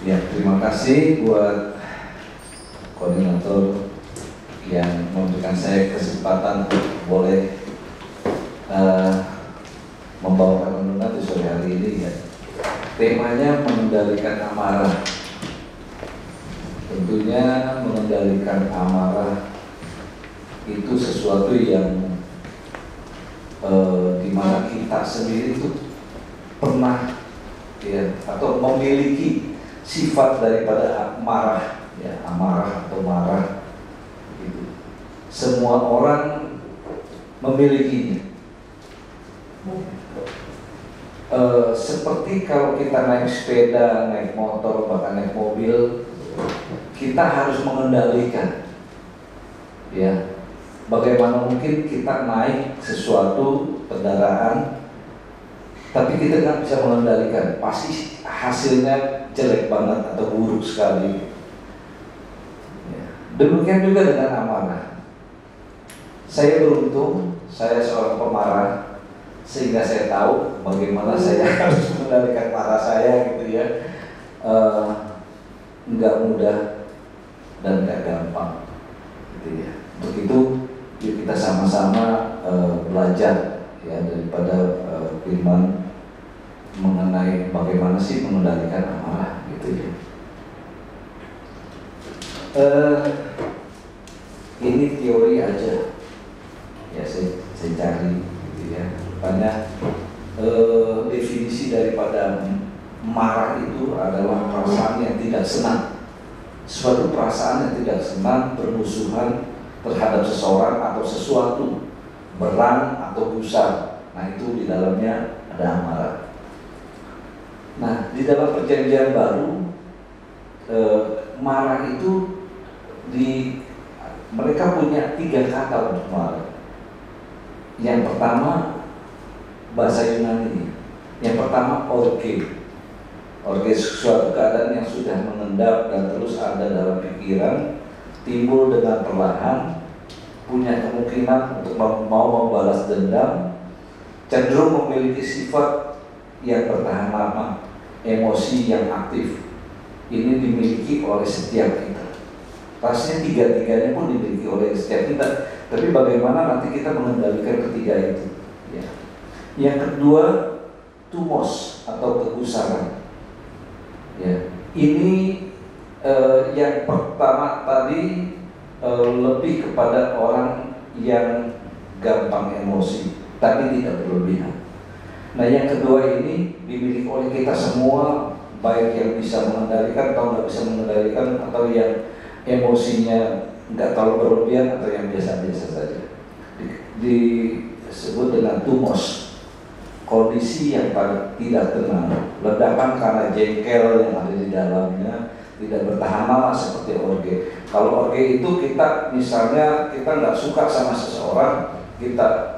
Ya, terima kasih buat koordinator yang memberikan saya kesempatan untuk boleh membawakan renungan di sore hari ini ya. Temanya mengendalikan amarah. Tentunya mengendalikan amarah itu sesuatu yang dimana kita sendiri itu pernah ya, atau memiliki sifat daripada marah ya, amarah atau marah gitu. Semua orang memilikinya. Seperti kalau kita naik sepeda, naik motor, bahkan naik mobil, kita harus mengendalikan ya. Bagaimana mungkin kita naik sesuatu kendaraan tapi kita nggak bisa mengendalikan, pasti hasilnya jelek banget atau buruk sekali ya. Demikian juga dengan amarah. Saya beruntung, saya seorang pemarah, sehingga saya tahu bagaimana saya harus mengendalikan marah saya gitu ya. Nggak mudah dan nggak gampang gitu ya. Untuk itu yuk kita sama-sama belajar ya daripada firman mengenai bagaimana sih mengendalikan amarah gitu ya. Ini teori aja ya, saya cari gitu ya. Banyak definisi daripada marah itu adalah perasaan yang tidak senang, suatu perasaan yang tidak senang, bermusuhan terhadap seseorang atau sesuatu, berang atau gusar. Nah itu di dalamnya ada amarah. Nah di dalam perjanjian baru marah itu mereka punya 3 kata untuk marah. Yang pertama bahasa Yunani. Yang pertama orge. Orge suatu keadaan yang sudah mengendap dan terus ada dalam pikiran, timbul dengan perlahan, punya kemungkinan untuk mau membalas dendam, cenderung memiliki sifat yang bertahan lama, emosi yang aktif. Ini dimiliki oleh setiap kita. Rasanya 3-tiganya pun dimiliki oleh setiap kita. Tapi bagaimana nanti kita mengendalikan ketiga itu ya. Yang kedua tumos atau kegusaran ya. Ini yang pertama tadi lebih kepada orang yang gampang emosi tapi tidak berlebihan. Nah yang kedua ini dimiliki oleh kita semua, baik yang bisa mengendalikan atau nggak bisa mengendalikan, atau yang emosinya nggak terlalu berlebihan atau yang biasa-biasa saja. Disebut dengan tumos, kondisi yang tidak tenang, ledakan karena jengkel yang ada di dalamnya, tidak bertahan lama seperti orge. Kalau orge itu kita misalnya kita nggak suka sama seseorang, kita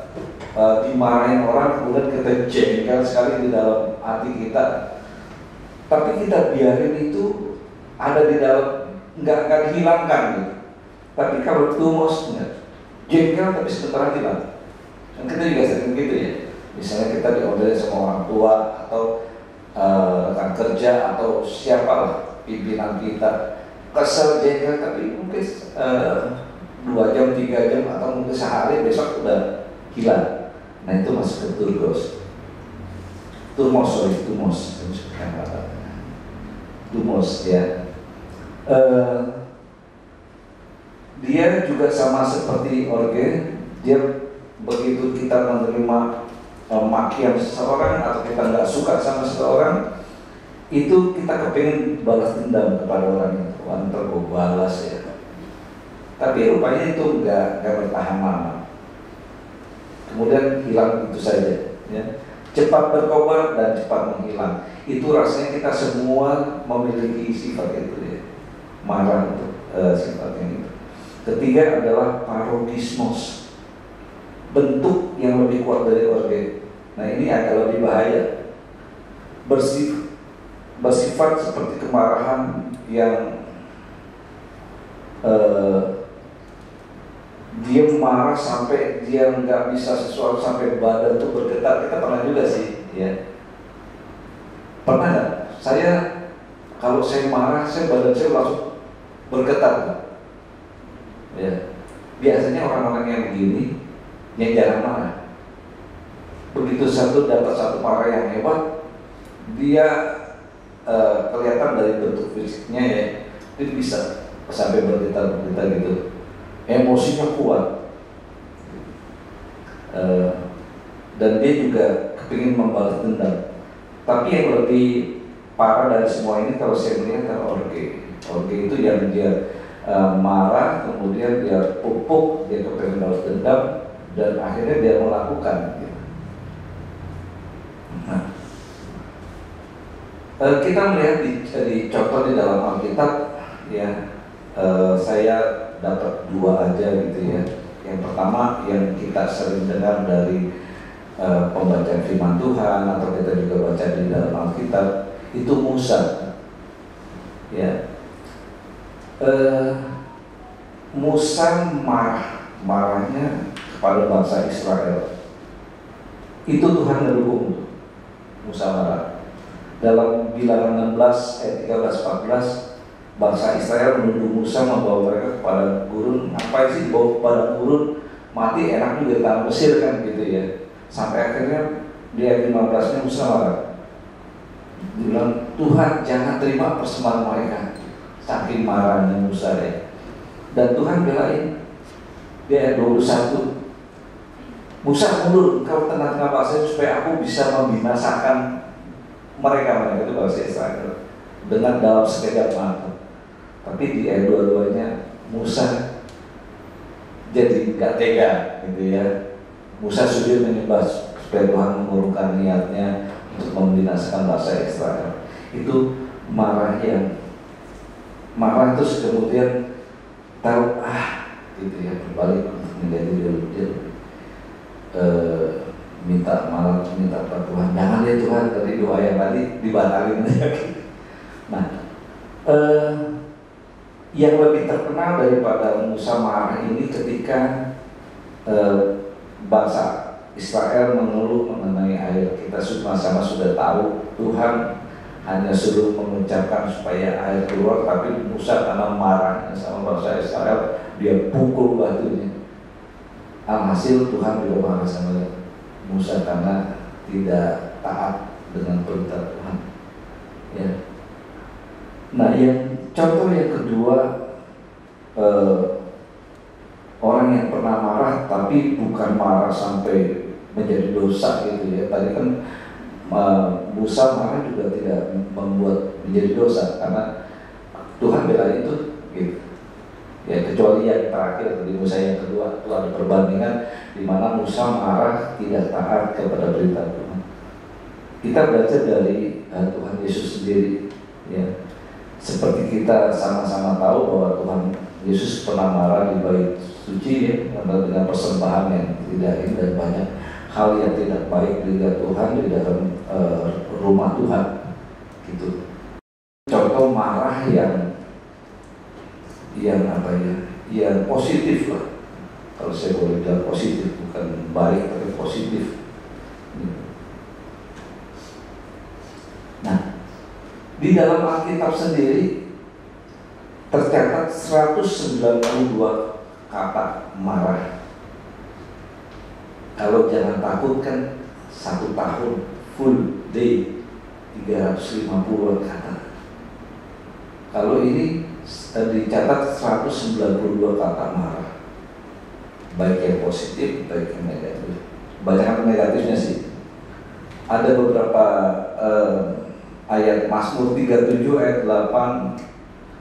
dimarahin orang, kemudian kita jengkel sekali di dalam hati kita, tapi kita biarin itu ada di dalam, nggak dihilangkan gitu. Tapi kalau tumos jengkel tapi sebentar hilang. Dan kita juga sering gitu ya. Misalnya kita diorder sama orang tua atau rekan kerja atau siapalah pimpinan kita, kesel jengkel tapi mungkin 2 jam 3 jam atau mungkin sehari, besok udah hilang. Nah itu masuk ke turgos. Tumos ya. Dia juga sama seperti orge. Dia begitu kita menerima makian seseorang atau kita nggak suka sama seseorang, itu kita kepingin balas dendam kepada orang itu, ntar gue balas ya. Tapi rupanya itu nggak bertahan lama, kemudian hilang itu saja ya. Cepat berkobar dan cepat menghilang. Itu rasanya kita semua memiliki sifat itu ya, marah itu sifatnya itu. Ketiga adalah parogismos, bentuk yang lebih kuat dari orge. Nah ini agak lebih bahaya, bersifat seperti kemarahan yang dia marah sampai dia nggak bisa sesuatu, sampai badan tuh bergetar. Kita pernah juga sih ya, pernah nggak? Saya Kalau saya marah, badan saya langsung bergetar. Ya. Biasanya orang-orang yang begini yang jarang marah. Begitu dapat satu marah yang hebat, dia kelihatan dari bentuk fisiknya ya, dia bisa sampai bergetar-getar gitu. Emosinya kuat. Dan dia juga kepingin membalas dendam. Tapi yang lebih parah dari semua ini kalau saya melihat adalah orge. Orge itu yang dia marah, kemudian dia pupuk, dia kepingin balas dendam, dan akhirnya dia melakukan. Nah, kita melihat di contoh di dalam Alkitab, ya, saya dapat dua aja gitu ya. Yang pertama yang kita sering dengar dari pembacaan firman Tuhan atau kita juga baca di dalam Alkitab itu Musa, ya. Musa marahnya kepada bangsa Israel. Itu Tuhan mendukung Musa marah. Dalam Bilangan 16 ayat 13-14, bangsa Israel menuduh Musa membawa mereka kepada gurun. Ngapain sih dibawa kepada gurun? Mati enak juga di tanah Mesir kan gitu ya. Sampai akhirnya di ayat 15-nya Musa marah. Dia bilang, Tuhan jangan terima persembahan mereka. Saking marahnya Musa ya. Dan Tuhan belain. Di ayat 21, Musa mundur engkau tengah-tengah bangsa supaya aku bisa membinasakan mereka itu bangsa Israel dengan dalam sekejap mata. Tapi di ayat 22-nya Musa jadi gak tega gitu ya. Musa sujud menyembah supaya Tuhan mengurungkan niatnya untuk membinasakan bangsa Israel. Itu marah terus kemudian tahu gitu ya, berbalik menjadi dia minta pada Tuhan, jangan ya Tuhan, tadi doa yang tadi dibatalin aja. Nah, yang lebih terkenal daripada Musa marah ini ketika bangsa Israel mengeluh mengenai air. Kita sama-sama sudah tahu Tuhan hanya suruh mengucapkan supaya air keluar, tapi Musa karena marahnya sama bangsa Israel, dia pukul batunya. Alhasil Tuhan juga marah sama Musa karena tidak taat dengan perintah Tuhan. Ya. Nah, yang contoh yang kedua, orang yang pernah marah tapi bukan marah sampai menjadi dosa gitu ya. Tadi kan Musa marah juga tidak membuat menjadi dosa karena Tuhan bela itu gitu. Ya, kecuali yang terakhir di Musa yang kedua itu ada perbandingan di mana Musa marah tidak taat kepada perintah Tuhan. Kita belajar dari Tuhan Yesus sendiri, ya. Seperti kita sama-sama tahu bahwa Tuhan Yesus pernah marah di bait suci ya, dengan persembahan yang tidak ini dan banyak hal yang tidak baik di Tuhan di dalam rumah Tuhan, gitu. Contoh marah yang yang positif lah, kalau saya boleh bilang positif, bukan baik tapi positif. Nah, di dalam Alkitab sendiri tercatat 192 kata marah. Kalau jangan takut kan 1 tahun full day 350 kata. Kalau ini dicatat 192 kata marah, baik yang positif, baik yang negatif. Banyak negatifnya sih. Ada beberapa ayat Mazmur 37 ayat 8,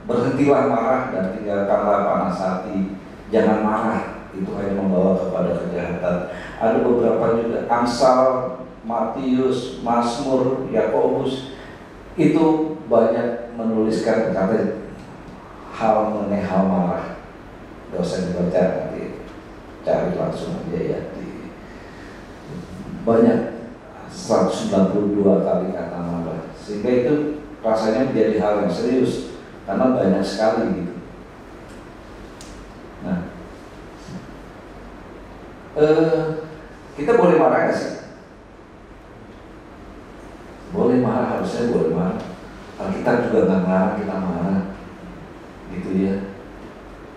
berhentilah marah dan tinggalkanlah panas hati, jangan marah, itu hanya membawa kepada kejahatan. Ada beberapa juga Amsal, Matius, Mazmur, Yakobus, itu banyak menuliskan kata hal mengenai hal marah. Gak usah dibaca, nanti cari langsung aja ya. Banyak 192 kali kata marah, sehingga itu rasanya menjadi hal yang serius karena banyak sekali gitu. Nah, kita boleh marah gak sih? Boleh marah, harusnya boleh marah. Alkitab juga nggak melarang kita marah, gitu ya.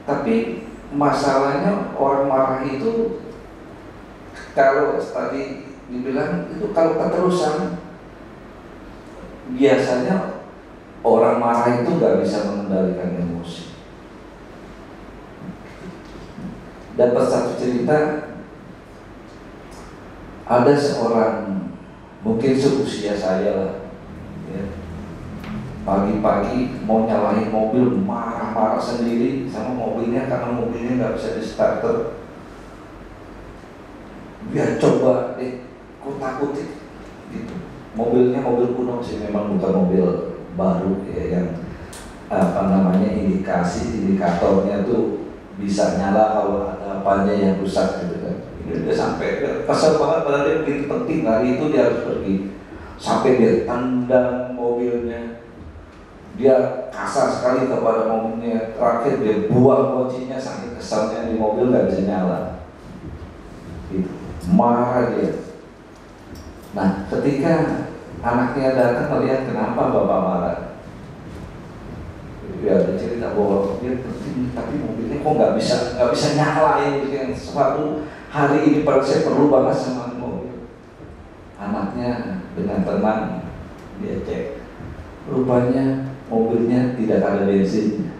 Tapi masalahnya orang marah itu, kalau tadi dibilang itu kalau keterusan, biasanya orang marah itu nggak bisa mengendalikan emosi. Dapat satu cerita, ada seorang mungkin seusia saya lah, ya, pagi-pagi mau nyalain mobil, marah-marah sendiri sama mobilnya karena mobilnya nggak bisa di starter. Dia coba, ku takutin gitu. Mobilnya mobil kuno sih, memang bukan mobil baru ya, yang indikatornya tuh bisa nyala kalau ada apanya yang rusak gitu kan. Ini udah sampai kesel banget, padahal dia begitu penting, hari itu dia harus pergi. Sampai dia tendang mobilnya, dia kasar sekali kepada mobilnya, terakhir dia buang kuncinya, saking kesalnya di mobil nggak bisa nyala. Gitu. Marah dia. Nah, ketika anaknya datang melihat kenapa bapak marah, ya ada cerita bahwa dia penting, tapi mobilnya kok nggak bisa nyala ini, yang suatu hari ini saya perlu banget sama mobil. Anaknya dengan tenang dia cek, rupanya mobilnya tidak ada bensinnya.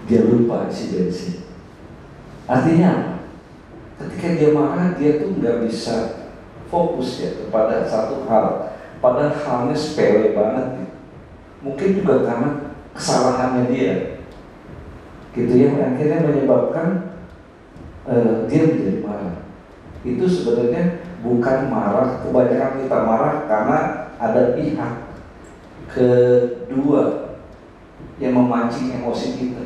Dia lupa isi bensin. Artinya apa? Ketika dia marah, dia tuh nggak bisa fokus ya kepada satu hal, padahal halnya sepele banget gitu. Mungkin juga karena kesalahannya dia, gitu yang akhirnya menyebabkan dia menjadi marah. Itu sebenarnya bukan marah, kebanyakan kita marah karena ada pihak kedua yang memancing emosi kita.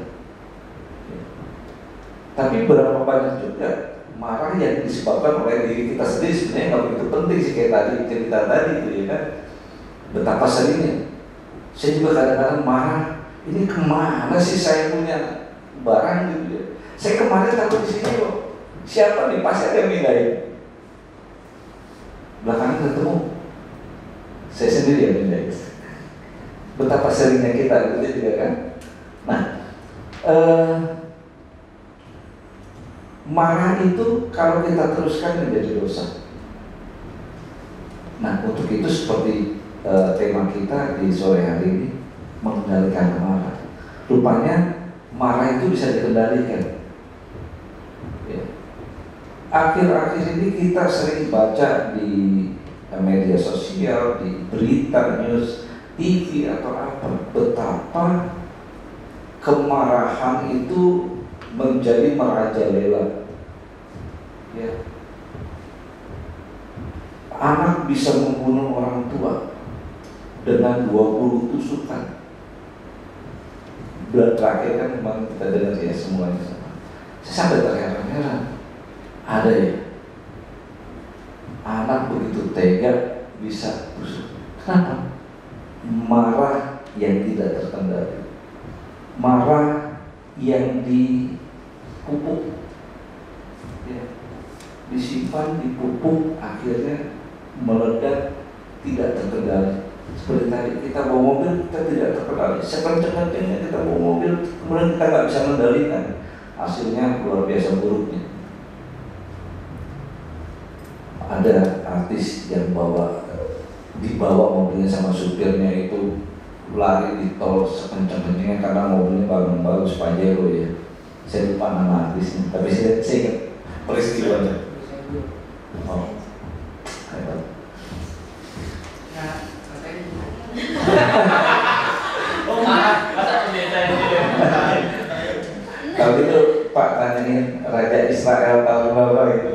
Tapi berapa banyak juga marah yang disebabkan oleh diri kita sendiri, sebenarnya nggak begitu penting sih, kayak tadi cerita tadi itu ya kan. Betapa seringnya saya juga kadang-kadang marah, ini kemana sih saya punya barang gitu ya. Saya kemarin taruh di sini kok, siapa nih, pasti ada yang mindahin. Belakangan ketemu, saya sendiri yang mindahin. Betapa seringnya kita gitu juga kan. Nah, marah itu kalau kita teruskan menjadi dosa. Nah, untuk itu seperti tema kita di sore hari ini, mengendalikan marah. Rupanya marah itu bisa dikendalikan. Ya. Akhir-akhir ini kita sering baca di media sosial, di berita, news, TV atau apa, betapa kemarahan itu menjadi merajalela. Ya. Anak bisa membunuh orang tua dengan 20 tusukan. Bulan terakhir kan memang kita dengar ya semuanya sama. Saya sampai terheran-heran. Ada ya, anak begitu tega bisa tusuk. Kenapa? Marah yang tidak terkendali, marah yang dipupuk, ya, disimpan, dipupuk, akhirnya meledak, tidak terkendali. Seperti tadi kita bawa mobil, kita tidak terkendali, sekencang-kencangnya kita bawa mobil, kemudian kita nggak bisa mengendalikan, hasilnya luar biasa buruknya. Ada artis yang dibawa mobilnya sama supirnya itu lari di tol sekencang-kencangnya karena mobilnya bagus Pajero ya. Saya lupa nama artisnya, tapi saya ingat peristiwanya. Oh, hebat. Kalau itu Pak tanyain Raja Israel tahun berapa itu.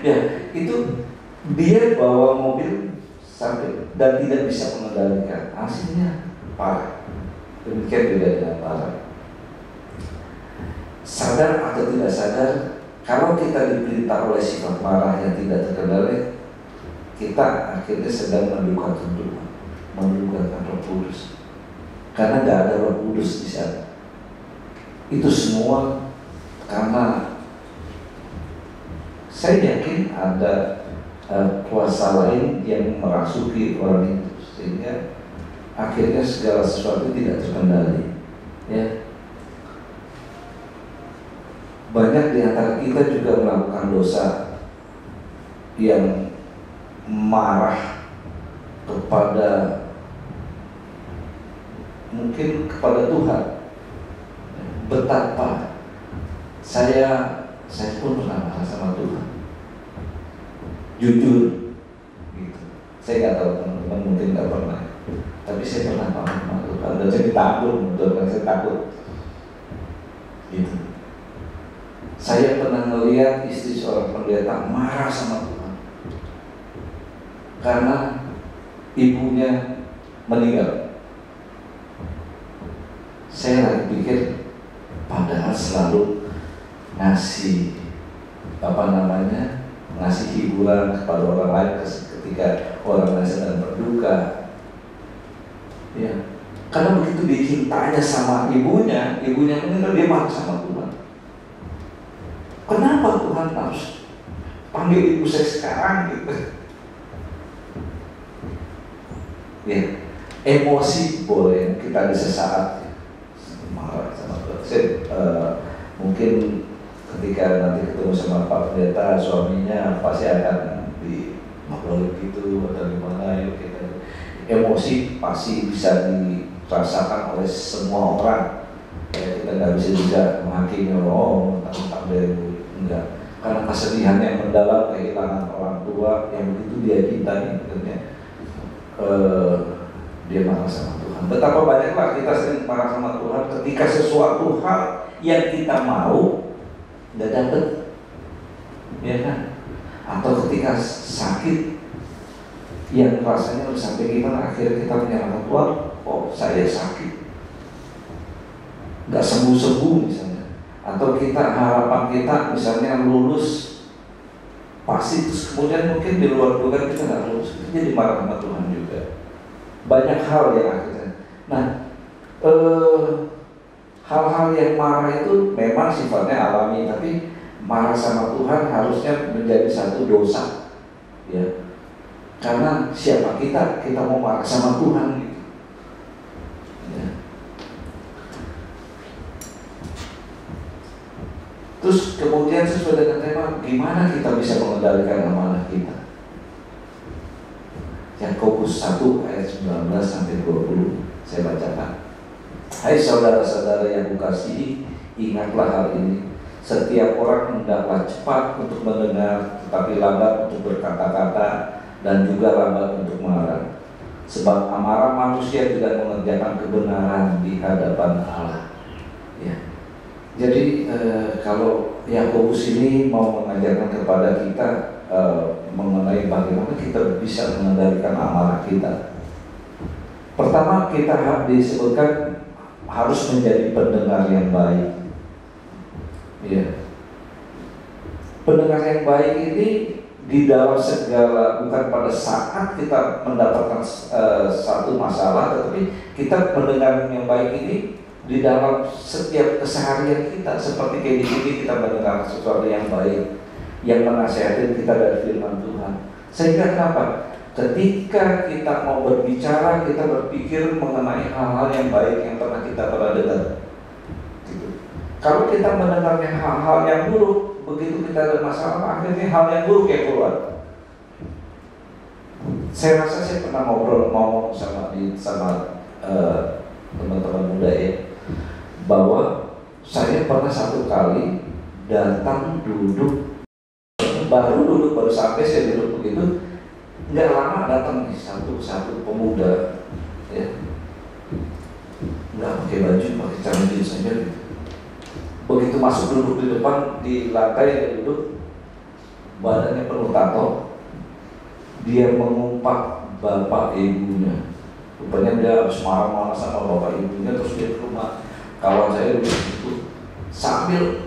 Ya, itu dia bawa mobil sampai dan tidak bisa mengendalikan, hasilnya parah. Demikian juga dengan marah. Sadar atau tidak sadar, kalau kita diperintah oleh sifat marah yang tidak terkendali, kita akhirnya sedang mendukakan Tuhan, mendukakan Roh Kudus. Karena tidak ada Roh Kudus di sana. Itu semua karena saya yakin ada kuasa lain yang merasuki orang itu, sehingga akhirnya segala sesuatu tidak terkendali. Ya, banyak di antara kita juga melakukan dosa yang marah kepada, mungkin kepada Tuhan. Betapa saya pun pernah marah sama Tuhan, jujur gitu. Saya nggak tahu teman-teman mungkin nggak pernah, tapi saya pernah marah sama Tuhan dan saya takut, betul-betul saya takut gitu. Saya pernah melihat istri seorang pendeta marah sama Tuhan karena ibunya meninggal. Saya lagi pikir, padahal selalu ngasih ngasih hiburan kepada orang lain ketika orang lain sedang berduka. Ya, karena begitu dicintanya sama ibunya meninggal, dia marah sama Tuhan. Kenapa Tuhan harus panggil ibu saya sekarang gitu? Ya, emosi boleh, kita ada sesaat marah sama Tuhan. Saya mungkin ketika nanti ketemu sama Pak Pendeta, suaminya pasti akan ngobrol gitu atau gimana ya, kita emosi pasti bisa dirasakan oleh semua orang. Ya, kita nggak bisa juga menghakimi tentang dari enggak, karena kesedihan yang mendalam, kehilangan orang tua yang begitu dia cintai, dia marah sama Tuhan. Betapa banyaklah kita sering marah sama Tuhan ketika sesuatu hal yang kita mau nggak dapet, ya kan? Atau ketika sakit yang rasanya udah sampai gimana, akhirnya kita menyalahkan Tuhan. Oh, saya sakit, nggak sembuh-sembuh misalnya. Atau harapan kita misalnya lulus pasti, terus kemudian mungkin di luar dugaan kita nggak lulus, itu jadi marah sama Tuhan juga. Banyak hal yang akhirnya. Nah, hal-hal yang marah itu memang sifatnya alami, tapi marah sama Tuhan harusnya menjadi satu dosa, ya. Karena siapa kita mau marah sama Tuhan gitu. Ya. Terus kemudian sesuai dengan tema, gimana kita bisa mengendalikan amarah kita? Yakobus 1 ayat 19 sampai 20 saya bacakan. Hai saudara-saudara yang kukasihi, ingatlah hal ini. Setiap orang hendaklah cepat untuk mendengar, tetapi lambat untuk berkata-kata, dan juga lambat untuk marah. Sebab amarah manusia tidak mengerjakan kebenaran di hadapan Allah. Ya. Jadi kalau Yakobus ini mau mengajarkan kepada kita mengenai bagaimana kita bisa mengendalikan amarah kita. Pertama, kita disebutkan harus menjadi pendengar yang baik. Ya. Pendengar yang baik ini di dalam segala, bukan pada saat kita mendapatkan satu masalah, tetapi kita mendengar yang baik ini di dalam setiap keseharian kita. Seperti kayak di sini kita mendengar sesuatu yang baik, yang menasihatin kita dari firman Tuhan. Sehingga kenapa? Ketika kita mau berbicara, kita berpikir mengenai hal-hal yang baik yang pernah kita dengar. Gitu. Kalau kita mendengarnya hal-hal yang buruk, begitu kita ada masalah, akhirnya hal yang buruk yang keluar. Saya rasa saya pernah ngomong sama teman-teman muda ya, bahwa saya pernah satu kali datang duduk, baru sampai saya duduk begitu, nggak lama datang nih satu pemuda, ya, nggak pakai baju, pakai celana jeans saja. Begitu masuk duduk di depan, di lantai dia duduk, badannya penuh tato, dia mengumpat bapak ibunya. Rupanya dia harus marah-marah sama bapak ibunya, terus dia ke rumah kawan saya begitu sambil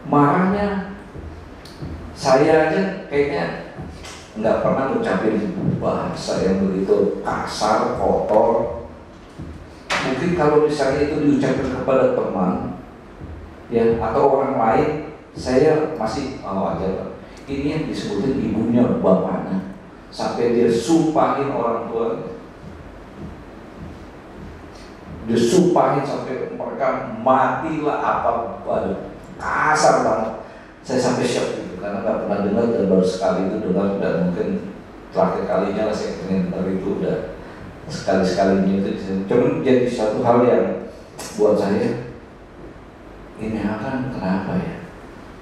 marahnya saya aja kayaknya nggak pernah ngucapin bahasa yang begitu kasar, kotor. Mungkin kalau misalnya itu diucapkan kepada teman, ya, atau orang lain, saya masih mau aja. ini yang disebutin ibunya, bapaknya, sampai dia sumpahin orang tuanya. Disumpahin sampai mereka matilah apa, kasar banget. Saya sampai shock gitu karena nggak pernah dengar dan baru sekali itu dengar, dan mungkin terakhir kalinya lah saya pengen dengar itu udah sekali-sekalinya itu. Cuma jadi satu hal yang buat saya, ini akan kenapa ya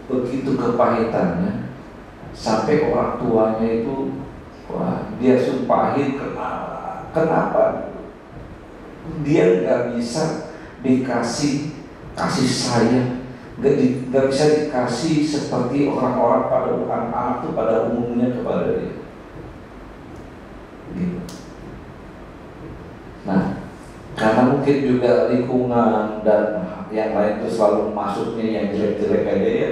begitu kepahitannya sampai orang tuanya itu, wah, dia sumpahin kenapa dia nggak bisa dikasih kasih sayang, nggak bisa dikasih seperti orang-orang pada anak-anak itu pada umumnya kepada dia. Gitu. Nah, karena mungkin juga lingkungan dan yang lain itu selalu masuknya yang jelek-jelek aja ya,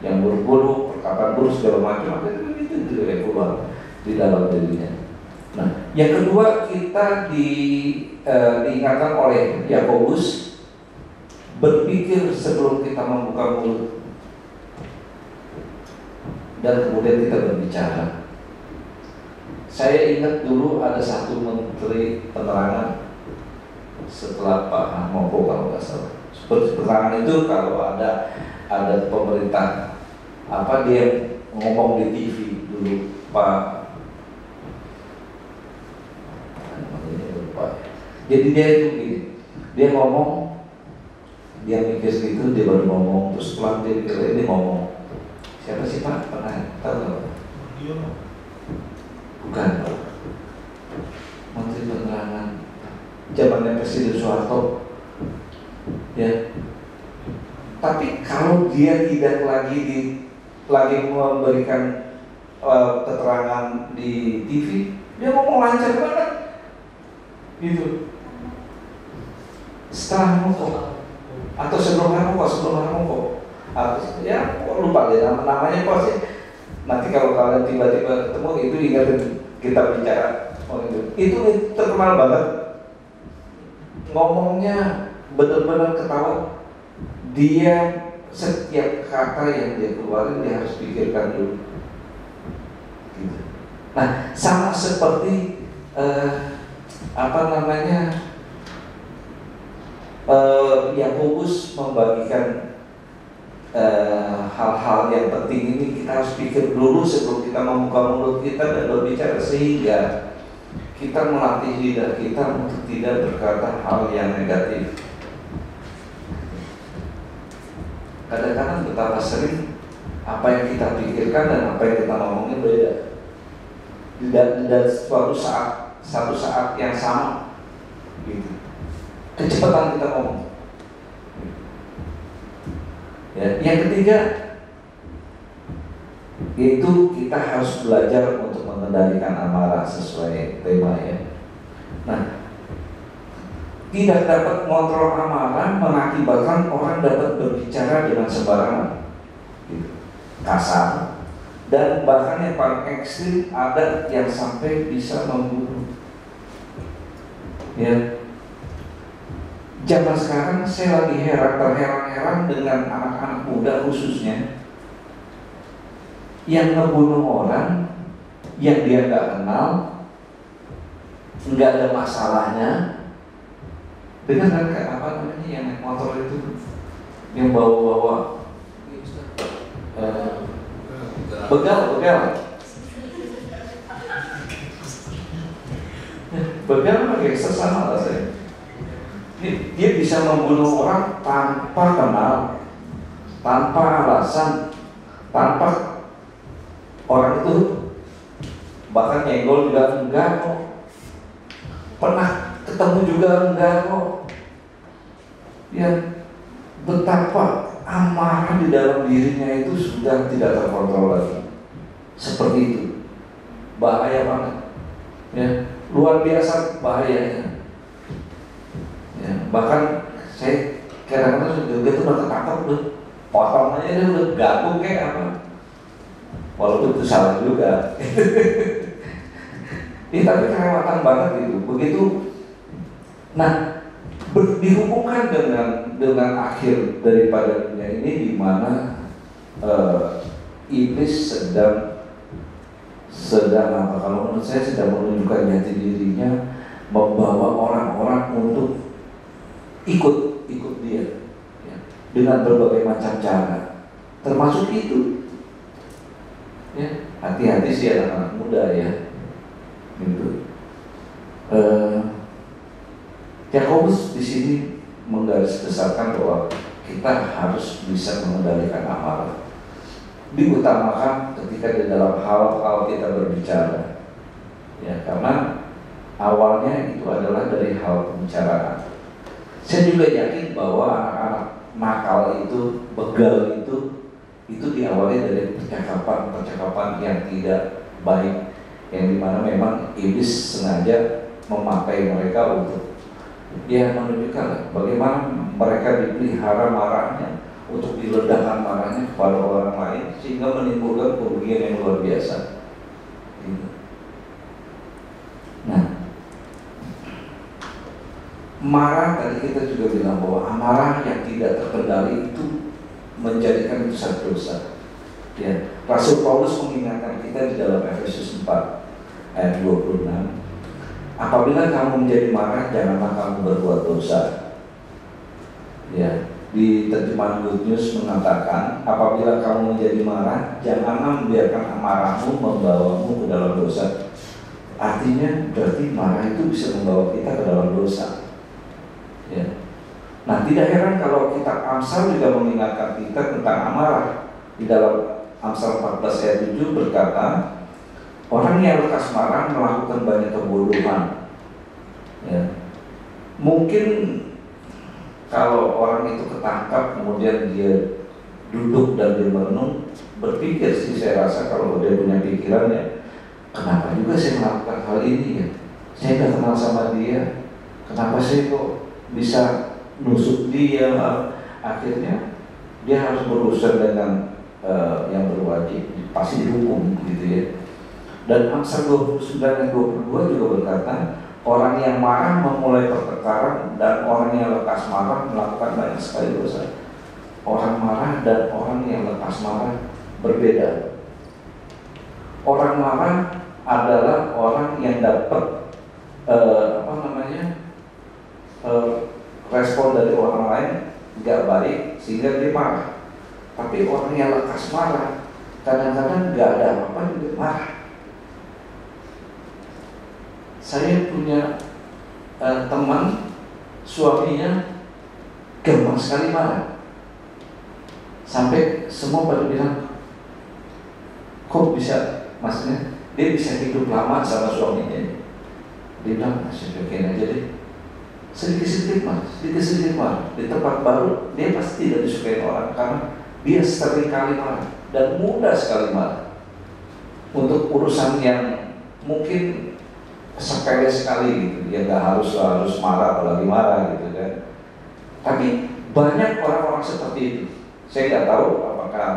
yang buruk-buruk, perkataan buruk segala macam, itu juga keluar di dalam dirinya. Nah, yang kedua kita diingatkan oleh Yakobus, berpikir sebelum kita membuka mulut dan kemudian kita berbicara. Saya ingat dulu ada satu menteri penerangan setelah Pak Harmoko kalau nggak salah. Seperti penerangan itu kalau ada pemerintah apa dia ngomong di TV dulu Pak. Jadi dia itu gini, dia ngomong, dia mikir segitu, dia baru ngomong, terus pelan dia mikir, ini ngomong. Siapa sih Pak? Pernah tahu nggak? Bukan Pak. Menteri Penerangan zamannya Presiden Soeharto. Ya. Tapi kalau dia tidak lagi memberikan keterangan di TV, dia ngomong lancar banget. Gitu. Setelah Harmoko atau sebelum Harmoko, ya lupa deh namanya pasti. Nanti kalau kalian tiba-tiba ketemu itu ingatin kita bicara. Itu terkenal banget. Ngomongnya benar-benar ketawa. Dia setiap kata yang dia keluarin dia harus pikirkan dulu. Gitu. Nah, sama seperti Yakobus membagikan hal-hal yang penting ini, kita harus pikir dulu sebelum kita membuka mulut kita dan berbicara, sehingga kita melatih lidah kita untuk tidak berkata hal yang negatif. Kadang-kadang betapa sering apa yang kita pikirkan dan apa yang kita ngomongin beda. Tidak satu saat yang sama, gitu. Kecepatan kita ngomong. Ya, yang ketiga, yaitu kita harus belajar untuk mengendalikan amarah sesuai tema ya. Nah, tidak dapat mengontrol amarah mengakibatkan orang dapat berbicara dengan sembarangan, gitu. Kasar, dan bahkan yang paling ekstrim ada yang sampai bisa membunuh. Ya. Zaman sekarang saya lagi terheran-heran dengan anak-anak muda khususnya yang ngebunuh orang yang dia nggak kenal, nggak ada masalahnya. Dengar kan kayak apa namanya yang naik motor itu, yang bawa-bawa begal pakai sesama lah saya. Dia bisa membunuh orang tanpa kenal, tanpa alasan, tanpa orang itu bahkan nyenggol juga enggak kok, pernah ketemu juga enggak kok. Ya, betapa amarah di dalam dirinya itu sudah tidak terkontrol lagi. Seperti itu, bahaya banget. Ya, luar biasa bahayanya. Ya, bahkan saya kadang-kadang juga itu udah ketangkap udah potong aja dia udah gabung kayak apa, walaupun itu salah juga. Tapi kelewatan banget gitu. Begitu. Nah, dihubungkan dengan akhir daripada dunia ini, di mana iblis sedang apa? Kalau menurut saya sedang menunjukkan jati dirinya, membawa orang-orang untuk ikut dia, ya, dengan berbagai macam cara, termasuk itu. Ya, hati-hati sih anak-anak muda ya. Gitu. Yakobus di sini menggarisbesarkan bahwa kita harus bisa mengendalikan amarah. Diutamakan ketika di dalam hal-hal kita berbicara, ya, karena awalnya itu adalah dari hal pembicaraan. Saya juga yakin bahwa anak-anak nakal itu, begal itu diawali dari percakapan yang tidak baik, yang dimana memang iblis sengaja memakai mereka untuk menunjukkan bagaimana mereka dipelihara marahnya, untuk diledakkan marahnya kepada orang lain, sehingga menimbulkan kerugian yang luar biasa. Nah, marah tadi kita juga bilang bahwa amarah yang tidak terkendali itu menjadikan itu satu dosa. Ya, Rasul Paulus mengingatkan kita di dalam Efesus 4 ayat 26. Apabila kamu menjadi marah, janganlah kamu berbuat dosa. Ya, di terjemahan Good News mengatakan, apabila kamu menjadi marah, janganlah membiarkan amarahmu membawamu ke dalam dosa. Artinya berarti marah itu bisa membawa kita ke dalam dosa. Ya. Nah, tidak heran kalau kitab Amsal juga mengingatkan kita tentang amarah. Di dalam Amsal 14 ayat 7 berkata, orang yang lekas marah melakukan banyak kebodohan. Ya. Mungkin kalau orang itu ketangkap, kemudian dia duduk dan dia merenung, berpikir sih, saya rasa kalau dia punya pikiran, ya, kenapa juga saya melakukan hal ini ya? Saya nggak kenal sama dia, kenapa saya kok bisa nusuk dia? Akhirnya dia harus berurusan dengan yang berwajib, pasti dihukum gitu ya. Dan Amsal 29 dan 22 juga berkata, orang yang marah memulai pertengkaran, dan orang yang lekas marah melakukan banyak sekali dosa. Orang marah dan orang yang lekas marah berbeda. Orang marah adalah orang yang dapat respon dari orang lain nggak baik sehingga dia marah. Tapi orang yang lekas marah kadang-kadang nggak ada apa-apa juga marah. Saya punya teman, suaminya gampang sekali marah, sampai semua pada bilang, kok bisa, maksudnya dia bisa hidup lama sama suaminya. Dia bilang, sedikit aja deh, sedikit-sedikit marah. Di tempat baru dia pasti tidak disukai orang, karena dia sering kali marah dan mudah sekali marah untuk urusan yang mungkin sepele sekali gitu, dia nggak harus marah, apalagi marah gitu kan. Tapi banyak orang-orang seperti itu. Saya nggak tahu apakah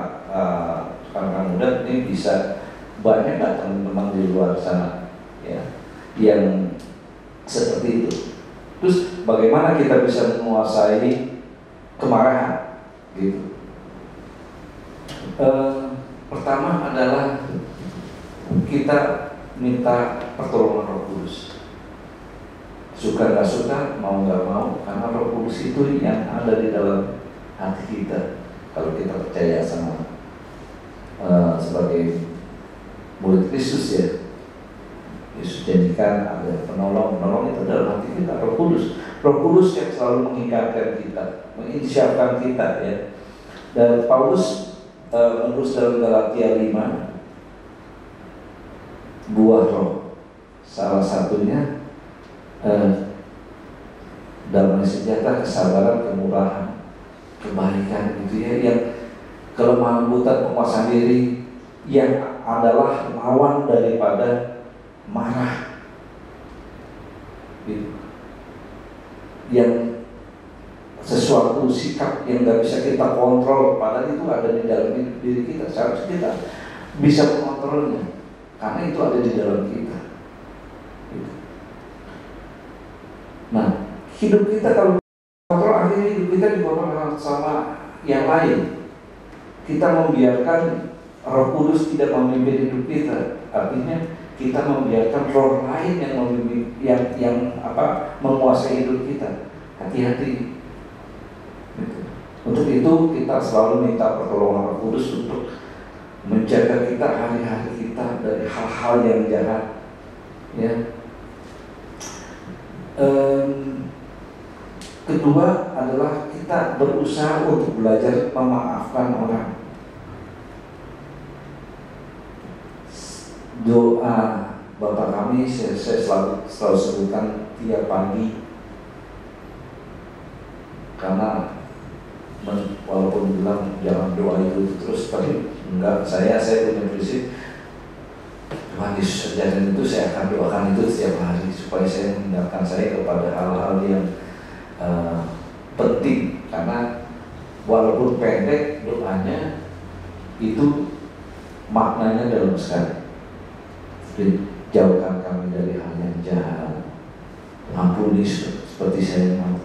rekan-rekan muda ini bisa banyak nggak teman-teman di luar sana ya yang seperti itu. Terus bagaimana kita bisa menguasai kemarahan gitu? Pertama adalah kita minta pertolongan Roh Kudus. Suka nggak suka, mau nggak mau, karena Roh Kudus itu yang ada di dalam hati kita. Kalau kita percaya sama sebagai murid Kristus ya, Yesus janjikan ada penolong itu dalam hati kita, Roh Kudus. Roh Kudus yang selalu mengingatkan kita, menginsyafkan kita ya. Dan Paulus menulis dalam Galatia 5, buah roh, salah satunya damai sejahtera, kesabaran, kemurahan, kebaikan gitu ya, yang kelemah lembutan, penguasaan diri, yang adalah lawan daripada marah gitu. Yang sesuatu sikap yang nggak bisa kita kontrol, padahal itu ada di dalam diri kita, seharusnya kita bisa mengontrolnya, karena itu ada di dalam kita. Nah, hidup kita kalau kontrol, akhirnya hidup kita dikontrol sama yang lain. Kita membiarkan Roh Kudus tidak memimpin hidup kita, artinya kita membiarkan roh lain yang memimpin, yang menguasai hidup kita. Hati-hati. Gitu. Untuk itu kita selalu minta pertolongan Roh Kudus untuk menjaga kita hari-hari kita dari hal-hal yang jahat. Ya. Kedua adalah kita berusaha untuk belajar memaafkan orang. Doa Bapa kami saya selalu sebutkan tiap pagi, karena walaupun bilang jangan doa itu terus, tapi enggak, saya punya prinsip Tuhan Yesus ajaran itu saya akan doakan itu setiap hari supaya saya mengingatkan saya kepada hal-hal yang penting, karena walaupun pendek doanya itu maknanya dalam sekali. Jauhkan kami dari hal yang jahat, ampuni seperti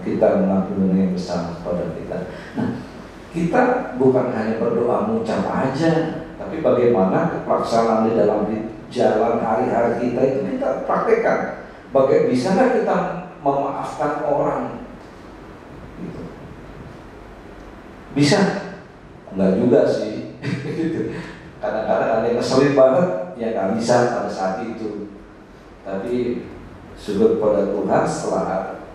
kita mengampuni yang bersalah kepada kita. Nah, kita bukan hanya berdoa mengucap aja, tapi bagaimana pelaksanaan di dalam jalan hari-hari kita itu kita praktekkan. Bagaimana bisakah kita memaafkan orang? Gitu. Bisa? Enggak juga sih. Kadang-kadang ada yang ngeselin banget, ya nggak bisa pada saat itu. Tapi syukur pada Tuhan,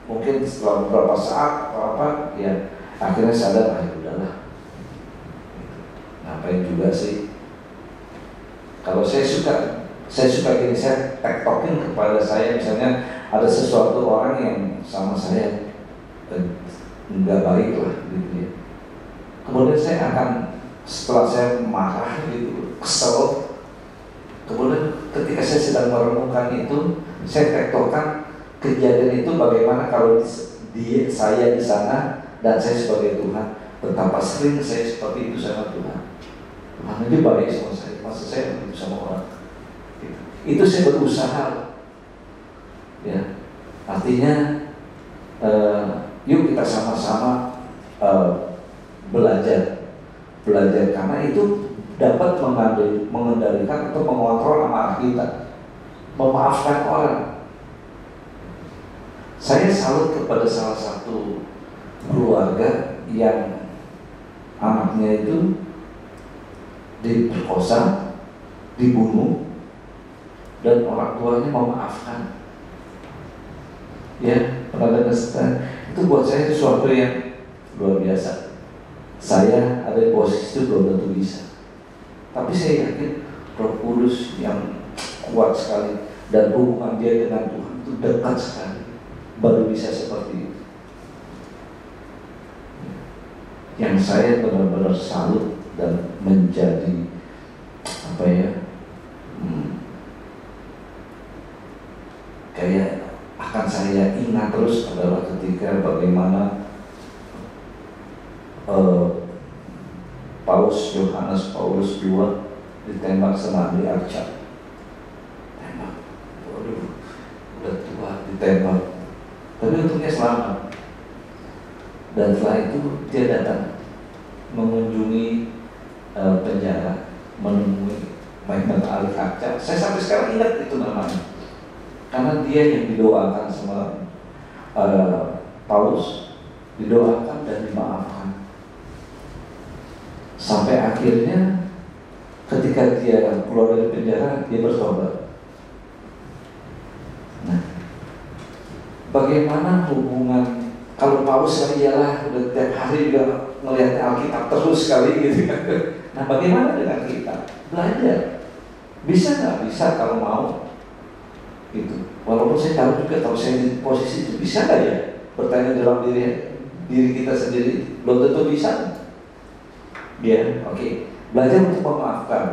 mungkin setelah beberapa saat atau apa, ya akhirnya sadar, udahlah, ngapain juga sih. Kalau saya suka gini, saya tektokin kepada saya, misalnya ada sesuatu orang yang sama saya nggak baik lah gitu ya. Kemudian saya akan, setelah saya marah gitu, kesel, kemudian ketika saya sedang merenungkan itu, saya tektokkan kejadian itu bagaimana kalau saya di sana dan saya sebagai Tuhan, betapa sering saya seperti itu sama Tuhan. Tuhan itu baik sama saya, masa saya begitu sama orang. Itu saya berusaha, ya. Artinya, yuk kita sama-sama belajar, karena itu dapat mengendalikan atau mengontrol amarah kita, memaafkan orang. Saya salut kepada salah satu keluarga yang anaknya itu diperkosa, dibunuh, dan orang tuanya memaafkan. Ya, pernah itu buat saya sesuatu yang luar biasa. Saya ada di posisi itu belum tentu bisa, tapi saya yakin Roh Kudus yang kuat sekali dan hubungan dia dengan Tuhan itu dekat sekali, baru bisa seperti itu. Yang saya benar-benar salut dan menjadi kayak akan saya ingat terus adalah ketika bagaimana Yohanes Paulus II ditembak sama Andri Arca. Tembak, waduh, udah tua ditembak, tapi untungnya selamat. Dan setelah itu dia datang mengunjungi penjara, menemui Maimet Ali Arca. Saya sampai sekarang ingat itu namanya, karena dia yang didoakan sama Paulus, didoakan dan dimaafkan. Sampai akhirnya ketika dia keluar dari penjara, dia bertobat. Nah, bagaimana hubungan, kalau Paulus kan iyalah udah tiap hari juga ngelihat Alkitab terus sekali gitu kan. Nah, bagaimana dengan kita? Belajar. Bisa nggak? Bisa kalau mau. Gitu. Walaupun saya tahu juga, kalau saya di posisi itu bisa nggak ya? Bertanya dalam diri kita sendiri, belum tentu bisa. Ya, oke. Belajar untuk memaafkan.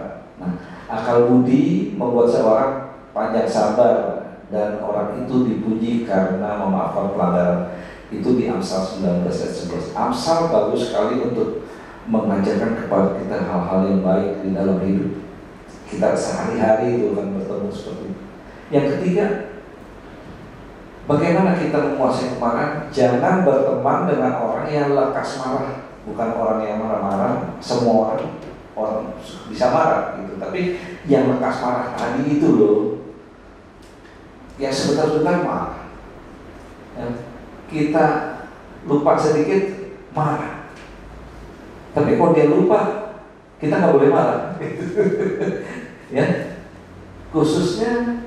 Nah, akal budi membuat seorang panjang sabar dan orang itu dipuji karena memaafkan pelanggaran. Itu di Amsal 19 ayat 11. Amsal bagus sekali untuk mengajarkan kepada kita hal-hal yang baik di dalam hidup kita sehari-hari itu akan bertemu seperti itu. Yang ketiga, bagaimana kita menguasai kemarahan? Jangan berteman dengan orang yang lekas marah. Bukan orang yang marah-marah, semua orang. orang bisa marah gitu. Tapi yang lekas marah tadi itu loh, yang sebentar-bentar marah, ya, kita lupa sedikit marah. Tapi kalau dia lupa, kita nggak boleh marah. Ya, khususnya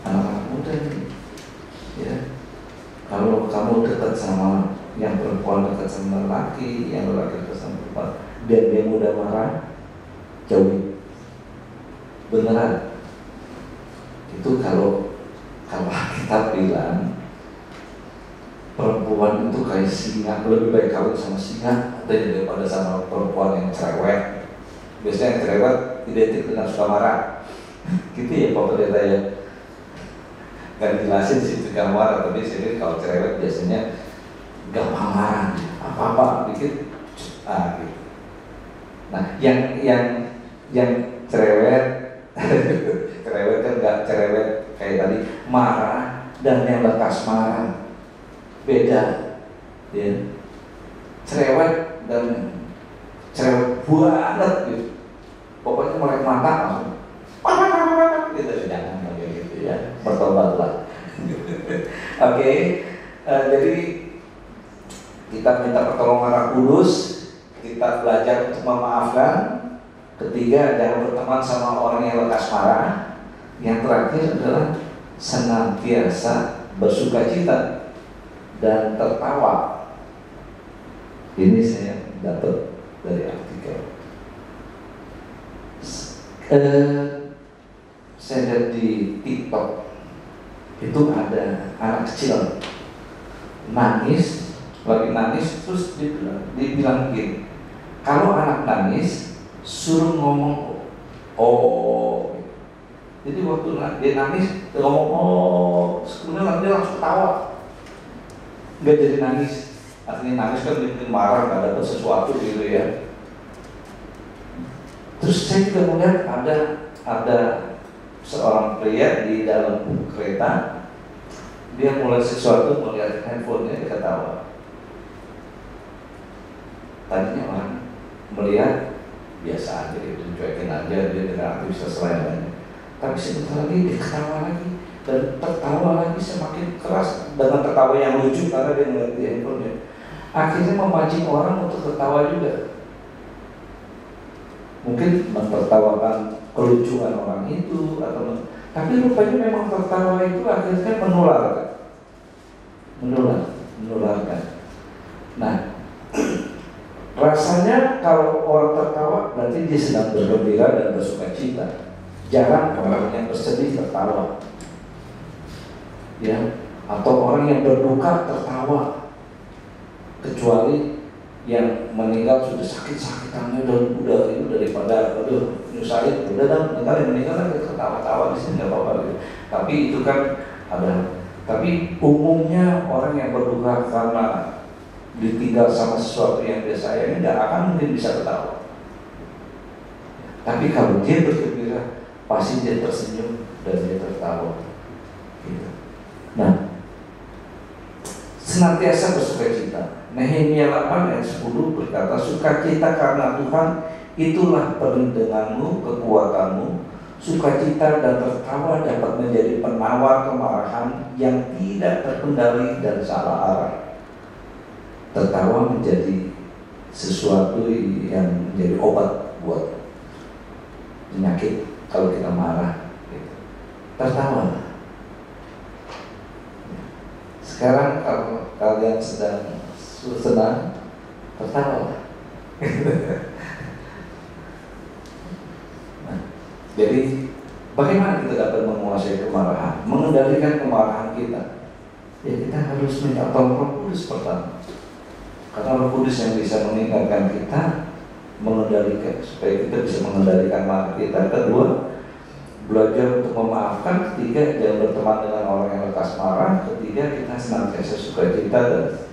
anak-anak muda ini. Ya, kalau kamu dekat sama yang perempuan dekat sama laki, yang laki dekat sama perempuan, dan dia mudah marah, jauhi. Beneran. Itu kalau kita bilang perempuan itu kayak singa, lebih baik kawin sama singa daripada sama perempuan yang cerewet. Biasanya yang cerewet identik dengan suka marah. Gitu ya Pak Pendeta ya. Kan jelasin sih tukang marah, tapi saya kalau cerewet biasanya gampang marah, apa-apa dikit, gitu. Nah, yang cerewet, cerewet kan nggak cerewet kayak tadi marah, dan yang lekas marah beda, ya. Cerewet dan cerewet banget gitu, pokoknya melek mata langsung, gitu, jangan kayak gitu ya, bertobatlah. Oke, jadi kita minta pertolongan Roh Kudus, kita belajar untuk memaafkan. Ketiga, jangan berteman sama orang yang lekas marah. Yang terakhir adalah senantiasa bersukacita dan tertawa. Ini saya dapat dari artikel. Saya lihat di TikTok itu ada anak kecil nangis, lagi nangis, terus dibilang gini, kalau anak nangis suruh ngomong oh. Jadi waktu dia nangis dia ngomong oh, kemudian dia langsung ketawa, nggak jadi nangis. Artinya nangis kan bikin marah, nggak dapat sesuatu gitu ya. Terus saya juga melihat ada seorang pria di dalam kereta, dia mulai sesuatu, melihat handphonenya, dia ketawa. Tadinya orang melihat biasa aja gitu, cuekin aja, dia tidak aktivitas lain-lain. Tapi sebentar lagi dia ketawa lagi, dan tertawa lagi semakin keras dengan tertawa yang lucu karena dia melihat di handphonenya. Akhirnya memancing orang untuk tertawa juga. Mungkin mempertawakan kelucuan orang itu tapi rupanya memang tertawa itu akhirnya menularkan. Nah, rasanya kalau orang tertawa berarti dia sedang bergembira dan bersukacita. Jarang orang yang bersedih tertawa, ya, atau orang yang berduka tertawa, kecuali yang meninggal sudah sakit-sakitannya dan udah itu daripada nyusahin, udah dan meninggal kan ketawa-tawa di sini nggak apa-apa gitu. Tapi itu kan ada. Tapi umumnya orang yang berduka karena ditinggal sama sesuatu yang dia sayangi nggak akan mungkin bisa ketawa. Tapi kalau dia bergembira, pasti dia tersenyum dan dia tertawa. Gitu. Nah, senantiasa bersukacita. Nehemia 8 ayat 10 berkata, sukacita karena Tuhan itulah perlindunganmu, kekuatanmu. Sukacita dan tertawa dapat menjadi penawar kemarahan yang tidak terkendali dan salah arah. Tertawa menjadi sesuatu yang menjadi obat buat penyakit kalau kita marah. Tertawa. Sekarang kalau kalian sedang senang, tertawa. Nah, jadi bagaimana kita dapat menguasai kemarahan, mengendalikan kemarahan kita? Ya, kita harus minta tolong Roh Kudus pertama, karena Roh Kudus yang bisa meningkatkan kita, mengendalikan supaya kita bisa mengendalikan marah kita. Kedua, belajar untuk memaafkan. Ketiga, jangan berteman dengan orang yang lekas marah. Ketiga, kita senantiasa sukacita dan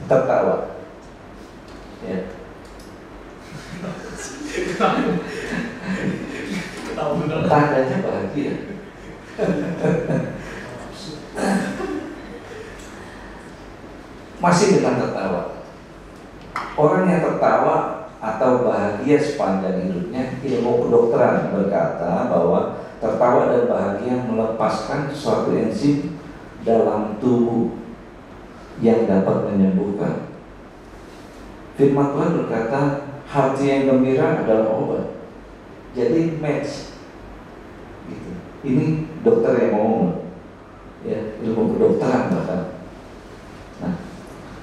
tertawa. Ya. Tandanya bahagia. Masih dengan tertawa. Orang yang tertawa atau bahagia sepanjang hidupnya, ilmu kedokteran berkata bahwa tertawa dan bahagia melepaskan suatu enzim dalam tubuh yang dapat menyembuhkan. Firman Tuhan berkata, hati yang gembira adalah obat. Jadi match. Gitu. Ini dokter yang ngomong, ya, ilmu kedokteran bahkan. Nah,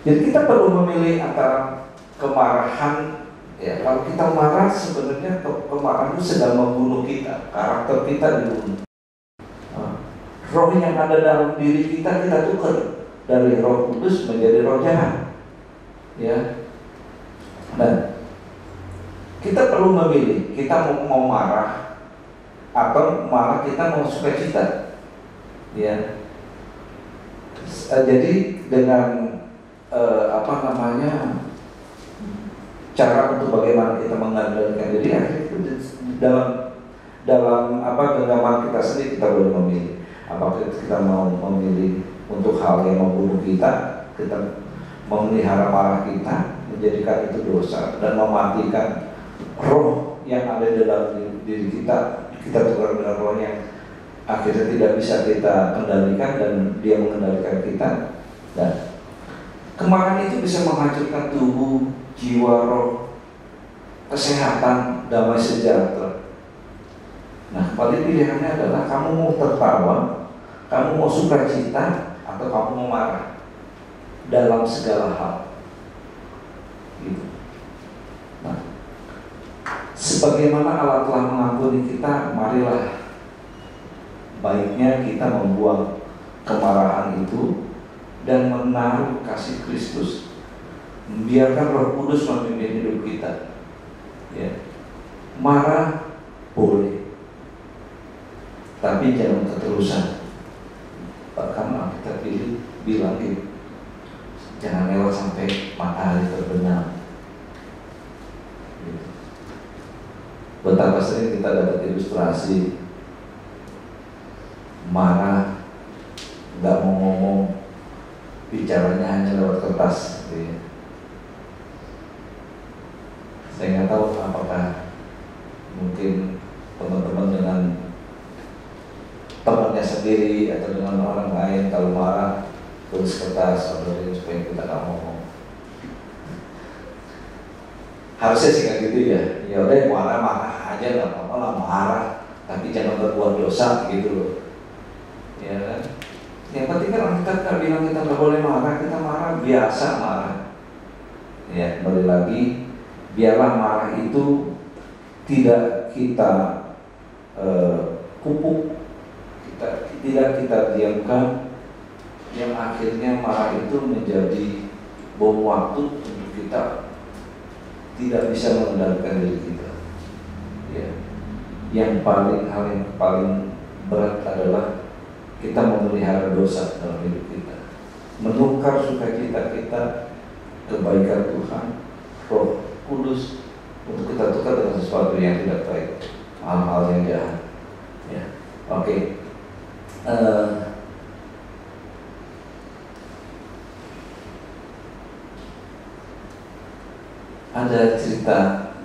jadi kita perlu memilih antara kemarahan. Ya, kalau kita marah sebenarnya kemarahan itu sedang membunuh kita, karakter kita dibunuh. Roh yang ada dalam diri kita tukar dari Roh Kudus menjadi roh jahat. Ya. Dan kita perlu memilih, kita mau marah atau malah kita mau sukacita. Ya. Jadi dengan cara untuk bagaimana kita mengendalikan diri, akhirnya dalam genggaman kita sendiri kita boleh memilih. Apakah kita mau memilih untuk hal yang membunuh kita memelihara marah kita, menjadikan itu dosa dan mematikan roh yang ada dalam diri kita tukar dengan roh yang akhirnya tidak bisa kita kendalikan dan dia mengendalikan kita. Dan kemarahan itu bisa menghancurkan tubuh, jiwa, roh, kesehatan, damai sejahtera. Nah, paling pilihannya adalah kamu mau tertawa, kamu mau sukacita, atau kamu mau marah dalam segala hal. Gitu. Nah, sebagaimana Allah telah mengampuni kita, marilah baiknya kita membuang kemarahan itu dan menaruh kasih Kristus. Biarkan Roh Kudus memimpin hidup kita. Ya. Marah boleh, tapi jangan keterusan. Bahkan kita bilang gitu, jangan lewat sampai matahari terbenam. Gitu. Betapa sering kita dapat ilustrasi marah, nggak mau ngomong, bicaranya hanya lewat kertas. Gitu ya. Saya nggak tahu apakah mungkin teman-teman dengan temannya sendiri atau dengan orang lain kalau marah tulis kertas atau supaya kita nggak ngomong. Harusnya sih kayak gitu ya. Ya udah marah aja nggak apa-apa lah, marah, tapi jangan berbuat dosa gitu loh. Ya kan? Yang penting kan kita nggak bilang kita nggak boleh marah, kita marah biasa marah. Ya, kembali lagi, biarlah marah itu tidak kita pupuk, tidak kita diamkan, yang akhirnya marah itu menjadi bom waktu untuk kita tidak bisa mengendalikan diri kita. Ya. Hal yang paling berat adalah kita memelihara dosa dalam hidup kita, menukar sukacita kita, kebaikan Tuhan, Roh Kudus untuk kita tukar dengan sesuatu yang tidak baik, hal-hal yang jahat. Ya. Oke. Ada cerita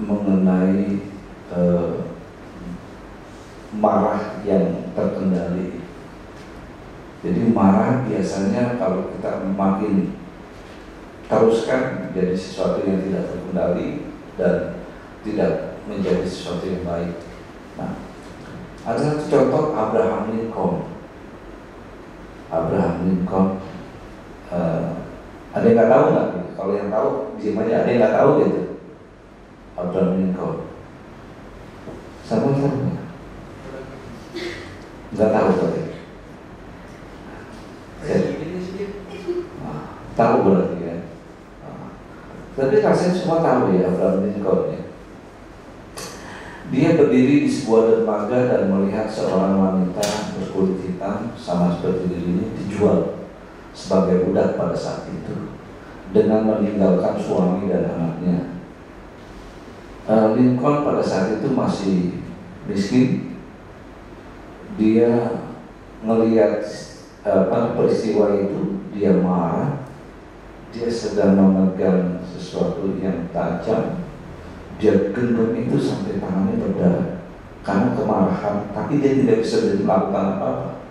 mengenai marah yang terkendali. Jadi marah biasanya kalau kita makin teruskan menjadi sesuatu yang tidak terkendali dan tidak menjadi sesuatu yang baik. Nah, ada satu contoh Abraham Lincoln. Ada yang nggak tahu nggak? Kalau yang tahu diam aja. Ada yang nggak tahu gitu. Abraham Lincoln. Sama tahu nggak tahu tadi. Tahu berarti ya. Tapi rasanya semua tahu ya Abraham Lincoln ya. Dia berdiri di sebuah dermaga dan melihat seorang wanita berkulit hitam sama seperti dirinya dijual sebagai budak pada saat itu dengan meninggalkan suami dan anaknya. Lincoln pada saat itu masih miskin. Dia melihat peristiwa itu, dia marah. Dia sedang memegang sesuatu yang tajam Dia genggam itu sampai tangannya berdarah karena kemarahan, tapi dia tidak bisa melakukan apa-apa.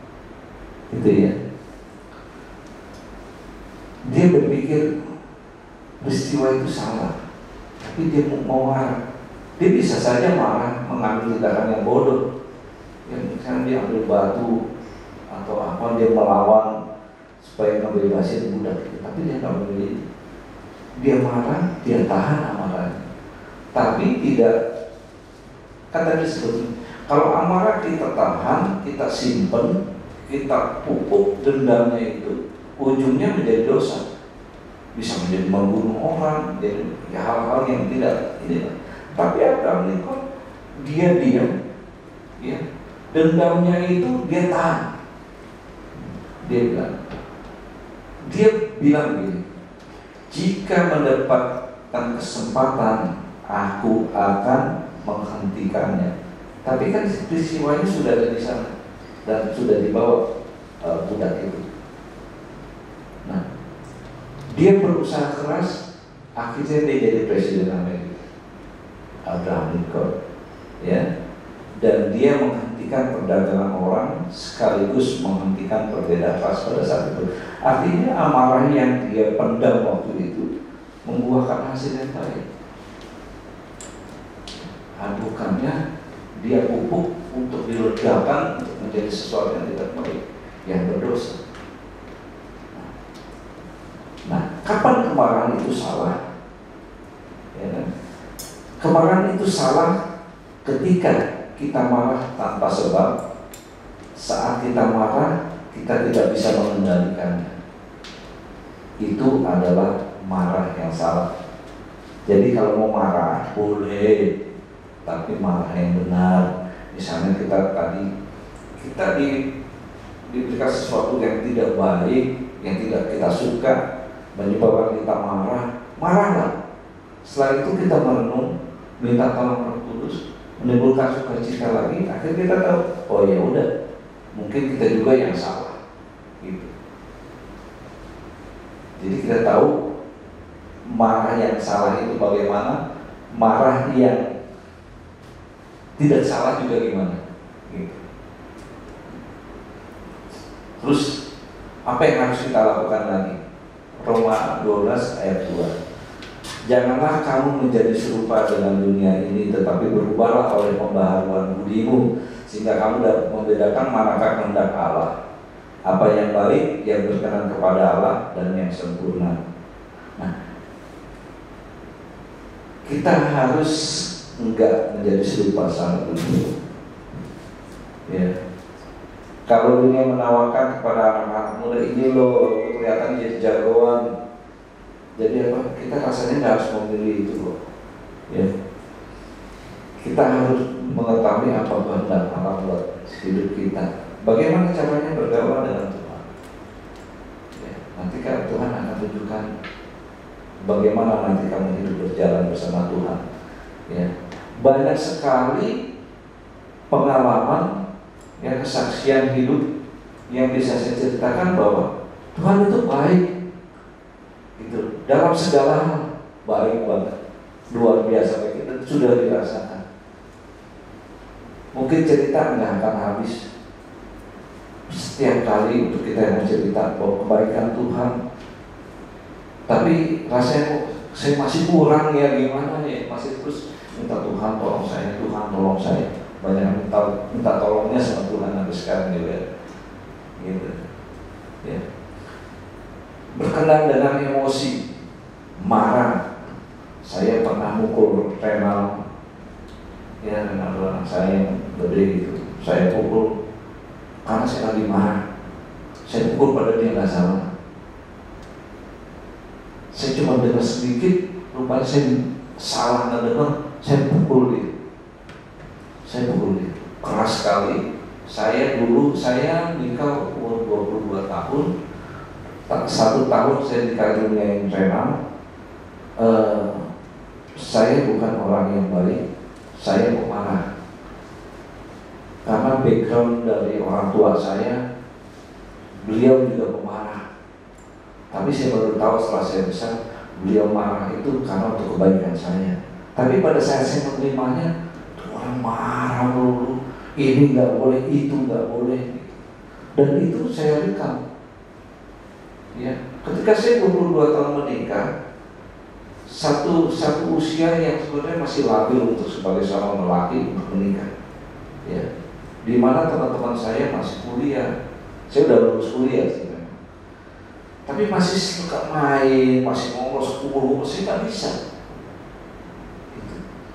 Gitu ya. Dia berpikir peristiwa itu salah, tapi dia mau marah. Dia bisa saja marah, mengambil tindakan yang bodoh. Yang misalnya dia ambil batu atau apa, dia melawan supaya ngebebasin budak itu. Tapi dia nggak memilih. Dia marah, dia tahan amarahnya. Tapi tidak, kata disebut, kalau amarah kita tahan, kita simpen, kita pupuk dendamnya itu, ujungnya menjadi dosa. Bisa menjadi membunuh orang, jadi hal-hal yang tidak ini. Tapi Abraham Lincoln dia diam, ya, dendamnya itu dia tahan. Dia bilang begini, jika mendapatkan kesempatan, aku akan menghentikannya. Tapi kan peristiwanya sudah ada di sana dan sudah dibawa budak itu. Nah, dia berusaha keras, akhirnya dia jadi presiden Amerika, Abraham Lincoln, ya. Dan dia menghentikan perdagangan orang sekaligus menghentikan perbedaan ras pada saat itu. Artinya amarah yang dia pendam waktu itu membuahkan hasil yang baik. Bukannya dia pupuk untuk diledakan untuk menjadi sesuatu yang tidak baik, yang berdosa. Nah, kapan kemarahan itu salah? Ya kan? Kemarahan itu salah ketika kita marah tanpa sebab. Saat kita marah, kita tidak bisa mengendalikannya. Itu adalah marah yang salah. Jadi kalau mau marah boleh, tapi marah yang benar. Misalnya kita diberikan sesuatu yang tidak baik, yang tidak kita suka, menyebabkan kita marahlah. Setelah itu kita merenung, minta tolong Roh Kudus, menimbulkan sukacita lagi. Akhirnya kita tahu, oh ya udah, mungkin kita juga yang salah, gitu. Jadi kita tahu marah yang salah itu bagaimana, marah yang tidak salah juga gimana, gitu. Terus apa yang harus kita lakukan lagi? Roma 12 ayat 2. Janganlah kamu menjadi serupa dengan dunia ini, tetapi berubahlah oleh pembaharuan budimu, sehingga kamu dapat membedakan manakah kehendak Allah, apa yang baik, yang berkenan kepada Allah, dan yang sempurna. Nah, kita harus enggak menjadi serupa sama dunia. Ya. Kalau dunia menawarkan kepada anak-anak muda, ini loh kelihatan jadi jagoan, jadi apa? Kita rasanya nggak harus memilih itu loh. Ya. Kita harus mengetahui apa kehendak Allah buat hidup kita. Bagaimana caranya bergaul dengan Tuhan. Ya. Nanti kan Tuhan akan tunjukkan bagaimana nanti kamu hidup berjalan bersama Tuhan. Ya. Banyak sekali pengalaman, ya, kesaksian hidup yang bisa saya ceritakan bahwa Tuhan itu baik, gitu, dalam segala hal baik banget, luar biasa. Kita sudah dirasakan. Mungkin cerita nggak akan habis. Setiap kali untuk kita yang cerita bahwa kebaikan Tuhan, tapi rasanya kok saya masih kurang ya, gimana ya, masih terus minta Tuhan tolong saya, Tuhan tolong saya. Banyak yang minta tolongnya sama Tuhan sampai sekarang juga, gitu. Ya. Berkenan dengan emosi, marah. Saya pernah mukul Renal, ya, Renal anak saya yang gede gitu. Saya pukul karena saya lagi marah. Saya pukul pada dia nggak salah. Saya cuma dengar sedikit, rupanya saya salah nggak dengar, saya pukul dia. Saya pukul dia keras sekali. Saya nikah umur 22 tahun. 1 tahun saya dikaruniai Renal. Saya bukan orang yang baik. Saya pemarah. Karena background dari orang tua saya, beliau juga pemarah. Tapi saya baru tahu setelah saya besar, beliau marah itu karena untuk kebaikan saya. Tapi pada saat saya menerimanya, tuh orang marah dulu, ini nggak boleh, itu nggak boleh. Dan itu saya rekam. Ya, ketika saya 22 tahun menikah, satu usia yang sebenarnya masih labil untuk sebagai seorang lelaki untuk menikah. Ya, di mana teman-teman saya masih kuliah, saya udah lulus kuliah sih, tapi masih suka main, masih ngomong 10, masih nggak bisa.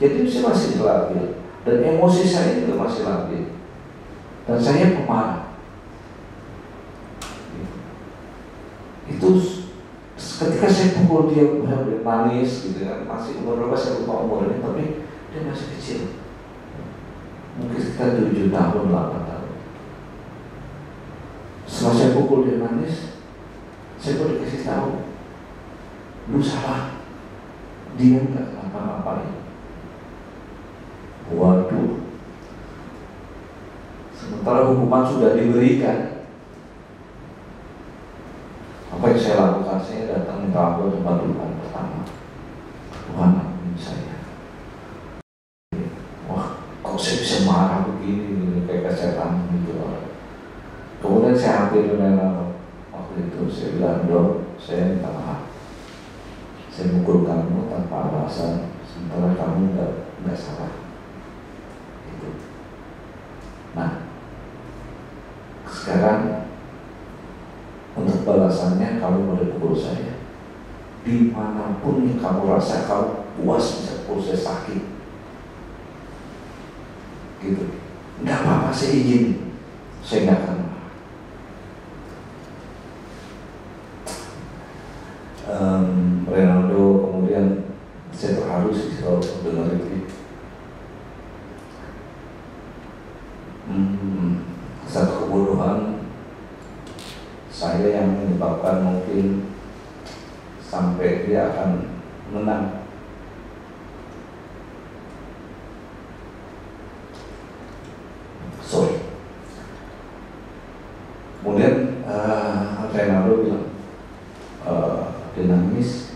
Jadi saya masih labil dan emosi saya juga masih labil dan saya pemarah. Itu ketika saya pukul dia nangis gitu kan, masih umur berapa saya lupa umurnya, tapi dia masih kecil, mungkin sekitar 7 tahun, 8 tahun. Setelah saya pukul dia nangis, saya baru dikasih tahu, lu salah, dia nggak ngapa-ngapain. Waduh, sementara hukuman sudah diberikan. Apa yang saya lakukan? Saya datang minta ampun tempat Tuhan pertama. Tuhan, ampuni saya. Wah, kok saya bisa marah begini, kayak setan gitu. Kemudian saya hampir dengan waktu itu saya bilang, Dok, saya minta maaf. Saya mukul kamu tanpa alasan, sementara kamu nggak salah. Gitu. Nah, sekarang untuk balasannya kamu boleh pukul saya dimanapun yang kamu rasa kamu puas bisa pukul saya sakit gitu, nggak apa-apa, saya izin, saya nggak akan marah. Ronaldo kemudian saya terharu sih kalau dengar itu. Satu kebodohan saya yang menyebabkan mungkin sampai dia akan menang. Sorry. Kemudian Ronaldo bilang, dia nangis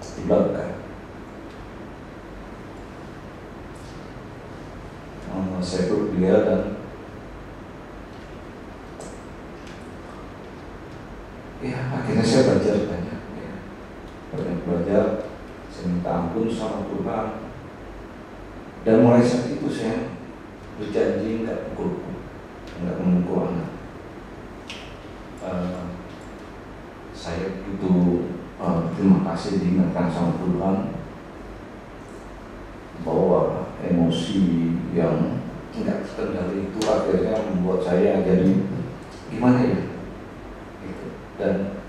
di belakang. Saya peluk dia dan ya akhirnya saya belajar banyak, ya. Banyak belajar, saya minta ampun sama Tuhan. Dan mulai saat itu saya berjanji nggak memukul anak. Saya begitu terima kasih diingatkan sama Tuhan bahwa emosi yang tidak terkendali itu akhirnya membuat saya jadi gimana ya. Dan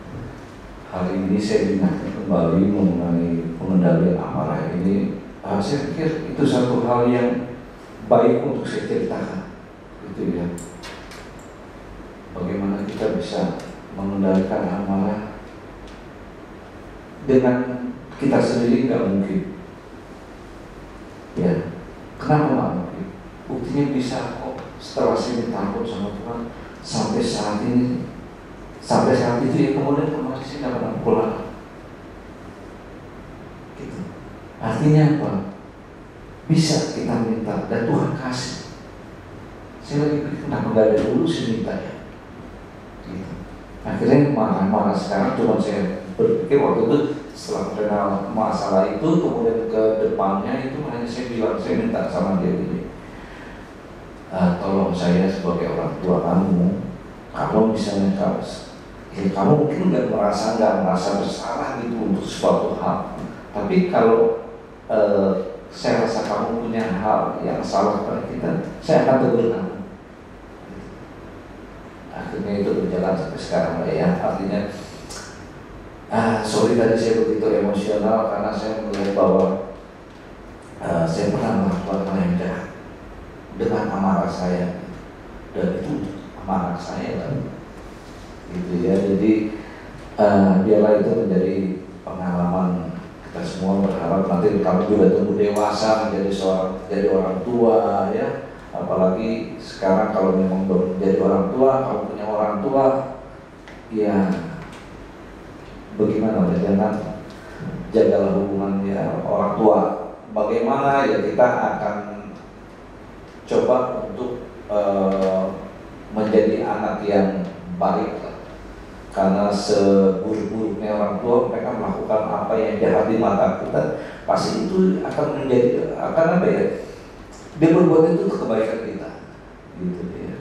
hari ini saya diingatkan kembali mengenai pengendalian amarah ini. Saya pikir itu satu hal yang baik untuk saya ceritakan, gitu ya. Bagaimana kita bisa mengendalikan amarah dengan kita sendiri nggak mungkin. Ya, kenapa nggak mungkin? Buktinya bisa kok. Setelah saya ditakut sama Tuhan sampai saat ini. Sampai saat itu ya, kemudian kemarin saya nggak pernah pulang. Gitu. Artinya apa? Bisa kita minta dan Tuhan kasih. Saya lagi pikir kenapa nggak ada dulu sih minta ya. Gitu. Akhirnya marah-marah sekarang. Cuma saya berpikir waktu itu setelah kenal masalah itu, kemudian ke depannya itu hanya saya bilang, saya minta sama dia ini, tolong saya sebagai orang tua kamu, kalau misalnya kamu mungkin nggak merasa bersalah gitu untuk suatu hal, tapi kalau saya rasa kamu punya hal yang salah pada kita, saya akan tegur kamu. Akhirnya itu berjalan sampai sekarang lah ya. Artinya sorry tadi saya begitu emosional karena saya melihat bahwa saya pernah melakukan hal yang jahat dengan amarah saya, dan itu amarah saya kan. Gitu ya. Jadi biarlah itu menjadi pengalaman. Kita semua berharap nanti kamu juga tumbuh dewasa jadi orang tua ya. Apalagi sekarang kalau memang belum jadi orang tua, kamu punya orang tua, ya bagaimana? jagalah hubungan ya orang tua. Bagaimana ya kita akan coba untuk menjadi anak yang baik lah. Karena seburuk-buruknya orang tua, mereka melakukan apa yang jahat di mata kita, pasti itu akan menjadi, akan apa ya, dia berbuat itu untuk kebaikan kita, gitu ya.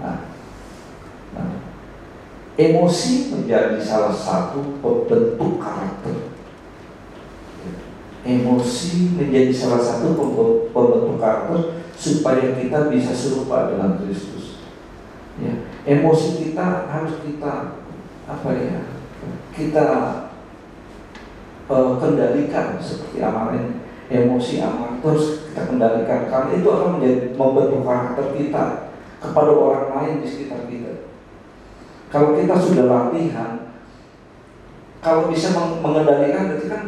Nah, emosi menjadi salah satu pembentuk karakter. Emosi menjadi salah satu pembentuk karakter supaya kita bisa serupa dengan Kristus. Ya, emosi kita harus kita kita kendalikan seperti amarah. Emosi amarah terus kita kendalikan, karena itu akan membentuk karakter kita kepada orang lain di sekitar kita. Kalau kita sudah latihan, kalau bisa mengendalikan, berarti kan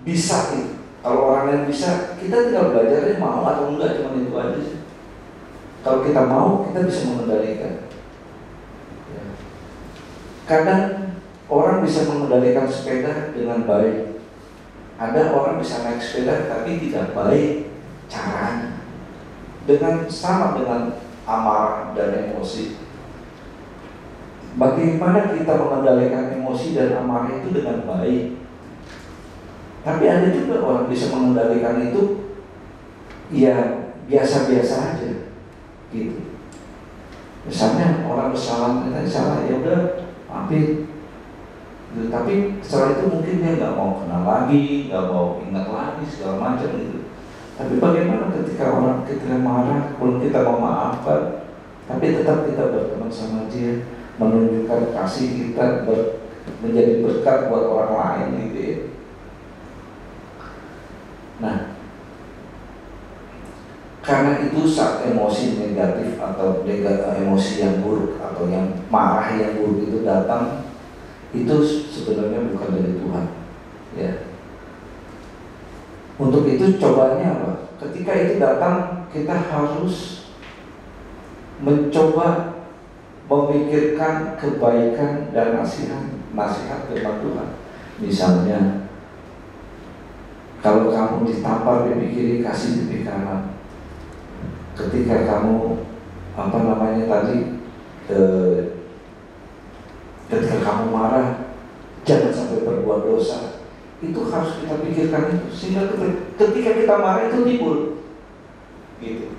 bisa nih. Kalau orang lain bisa, kita tinggal belajarnya mau atau enggak, cuma itu aja sih. Kalau kita mau, kita bisa mengendalikan. Kadang orang bisa mengendalikan sepeda dengan baik. Ada orang bisa naik sepeda tapi tidak baik caranya. Sama dengan amarah dan emosi. Bagaimana kita mengendalikan emosi dan amarah itu dengan baik? Tapi ada juga orang bisa mengendalikan itu ya biasa-biasa aja, gitu. Misalnya orang bersalah, kita salah, ya udah maafin. Tapi setelah itu mungkin dia nggak mau kenal lagi, nggak mau ingat lagi segala macam gitu. Tapi bagaimana ketika marah, kalau kita memaafkan, tapi tetap kita berteman sama dia, menunjukkan kasih kita, menjadi berkat buat orang lain gitu ya. Nah, karena itu saat emosi negatif atau emosi yang buruk atau yang marah yang buruk itu datang, itu sebenarnya bukan dari Tuhan, ya. Untuk itu cobanya apa? Ketika itu datang, kita harus mencoba memikirkan kebaikan dan nasihat firman Tuhan. Misalnya, kalau kamu ditampar pipi kiri, kasih pipi kanan. Ketika kamu ketika kamu marah, jangan sampai berbuat dosa. Itu harus kita pikirkan itu, sehingga ketika kita marah itu timbul, gitu.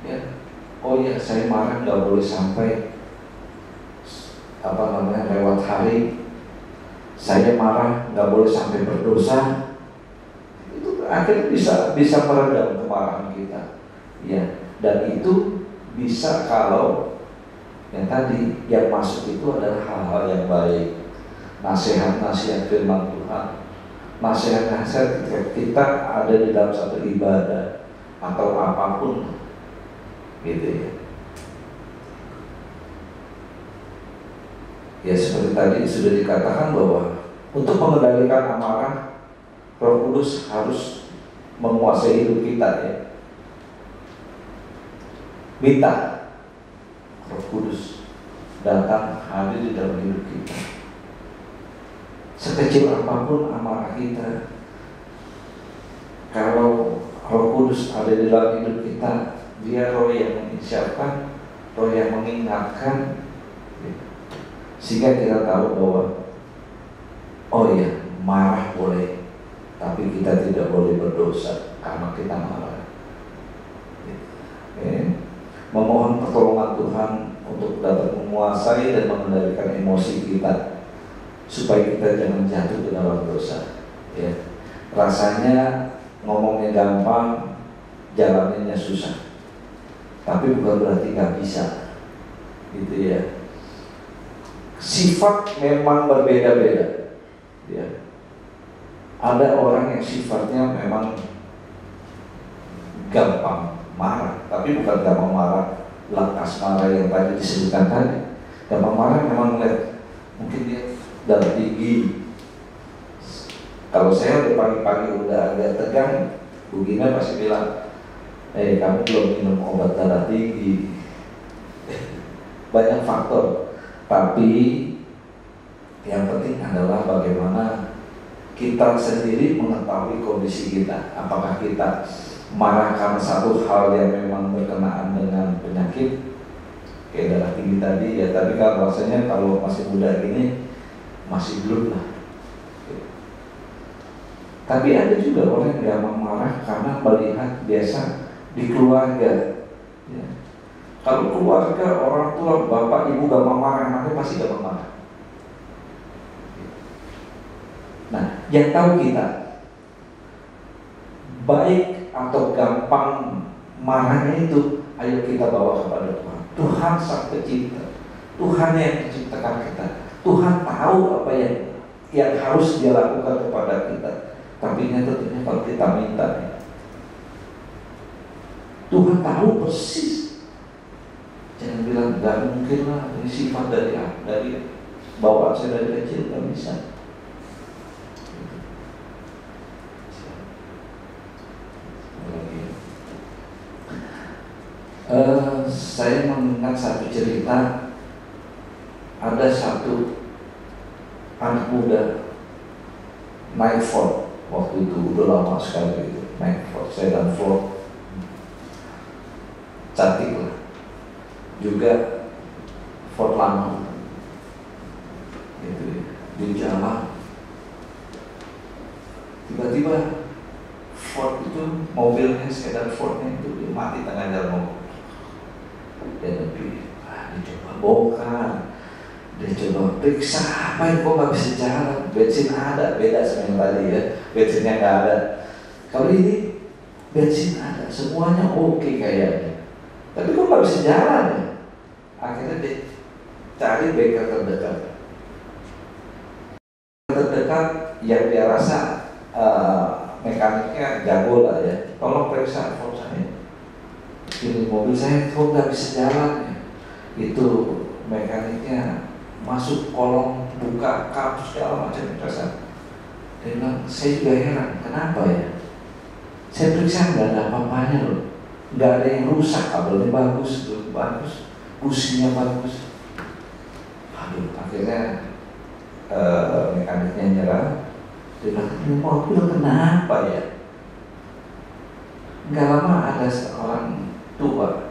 Ya, oh ya, saya marah nggak boleh sampai lewat hari. Saya marah nggak boleh sampai berdosa. Itu akhirnya bisa meredam kemarahan kita, ya. Dan itu bisa kalau yang tadi yang masuk itu adalah hal-hal yang baik, nasihat-nasihat firman Tuhan, nasihat-nasihat ketika kita ada di dalam satu ibadah atau apapun, gitu ya. Ya seperti tadi sudah dikatakan bahwa untuk mengendalikan amarah, Roh Kudus harus menguasai hidup kita, ya. Minta Roh Kudus datang hadir di dalam hidup kita. Sekecil apapun amarah kita, kalau Roh Kudus ada di dalam hidup kita, dia roh yang menginsyafkan, roh yang mengingatkan, sehingga kita tahu bahwa oh ya, marah boleh, tapi kita tidak boleh berdosa karena kita marah. Memohon pertolongan Tuhan untuk dapat menguasai dan mengendalikan emosi kita, supaya kita jangan jatuh ke dalam dosa, ya. Rasanya ngomongnya gampang, jalannya susah, tapi bukan berarti nggak bisa, gitu ya. Sifat memang berbeda-beda, ya. Ada orang yang sifatnya memang gampang marah, tapi bukan gampang marah lantas marah yang tadi disebutkan tadi. Gampang marah memang mungkin dia darah tinggi. Kalau saya udah pagi-pagi udah agak tegang, Bu Gina pasti bilang, kamu belum minum obat darah tinggi. Banyak faktor, tapi yang penting adalah bagaimana kita sendiri mengetahui kondisi kita. Apakah kita marah karena satu hal yang memang berkenaan dengan penyakit kayak darah tinggi tadi ya, tapi kalau rasanya kalau masih muda gini masih belum lah. Tapi ada juga orang yang gampang marah karena melihat biasa di keluarga ya. Kalau keluarga, orang tua, bapak, ibu gampang marah, anaknya pasti gampang marah. Nah, yang tahu kita baik atau gampang marahnya itu, ayo kita bawa kepada Tuhan. Tuhan Sang Pencipta, Tuhan yang menciptakan kita, Tuhan tahu apa yang harus Dia lakukan kepada kita. Tapi tentunya kalau kita minta, Tuhan tahu persis. Jangan bilang nggak mungkin lah, ini sifat dari bawaan saya dari kecil, nggak bisa. Saya mengingat satu cerita. Ada satu anak muda naik Ford waktu itu, udah lama sekali itu naik Ford, sedan Ford, cantik lah, juga Ford lama, gitu. Di jalan tiba-tiba Ford itu, mobilnya, sedan Fordnya itu dia mati tengah jalan. Dia coba bongkar, dia coba periksa apa yang kok nggak bisa jalan. Bensin ada, beda sama yang tadi ya, bensinnya nggak ada. Kalau ini bensin ada, semuanya oke kayaknya, tapi kok nggak bisa jalan ya. Akhirnya dia cari bengkel terdekat yang dia rasa mekaniknya jago lah ya. Tolong periksa Ford saya, ini mobil saya kok nggak bisa jalan ya. Itu mekaniknya masuk kolong, buka kap segala macam perasaan. Dia bilang, saya juga heran, kenapa ya? Saya periksa nggak ada apa-apanya loh, nggak ada yang rusak, kabelnya bagus, businya bagus. Aduh, akhirnya mekaniknya nyerah. Dia bilang, ini mobil kenapa ya? Nggak lama ada seorang tua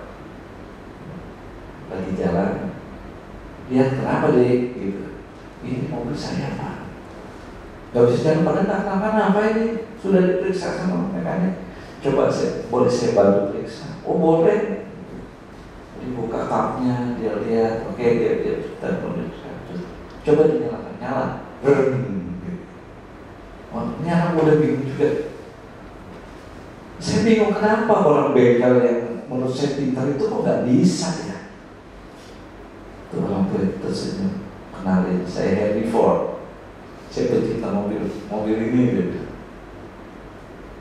lagi jalan, dia kenapa deh gitu, ini mobil saya Pak, nggak bisa jalan, padahal tak kenapa ini, sudah diperiksa sama mekanik, coba boleh saya bantu periksa? Oh boleh. Dibuka kapnya, dia lihat, oke, dia dan coba dinyalakan, nyala, nyala, udah bingung juga. Saya bingung kenapa orang bengkel yang menurut saya pintar itu kok nggak bisa ya. Itu orang tua itu tersenyum, kenalin, saya Henry Ford, saya pecinta mobil ini gitu.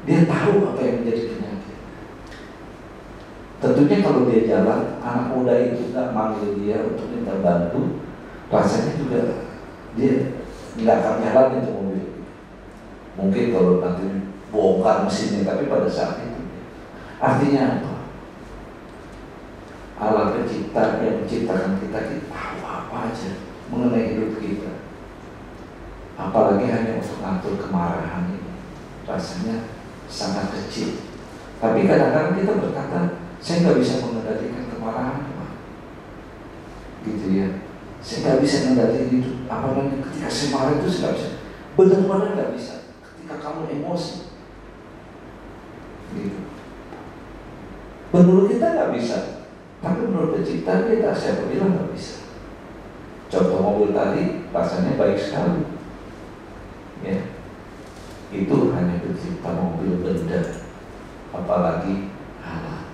Dia tahu apa yang menjadi penyakit. Tentunya kalau dia jalan, anak muda itu nggak manggil dia untuk minta bantu, rasanya juga dia nggak akan jalan itu mobil. Mungkin kalau nanti bongkar mesinnya, tapi pada saat itu artinya apa? Allah Pencipta yang menciptakan kita tahu apa aja mengenai hidup kita. Apalagi hanya untuk ngatur kemarahan ini, rasanya sangat kecil. Tapi kadang-kadang kita berkata, saya nggak bisa mengendalikan kemarahan, Pak. Gitu ya. Saya nggak bisa mengendalikan hidup. Apalagi ketika saya marah itu saya nggak bisa. Benar-benar nggak bisa. Ketika kamu emosi, gitu. Menurut kita nggak bisa. Tapi menurut Pencipta kita, siapa bilang nggak bisa? Contoh mobil tadi rasanya baik sekali, ya. Itu hanya Pencipta mobil benda, apalagi Allah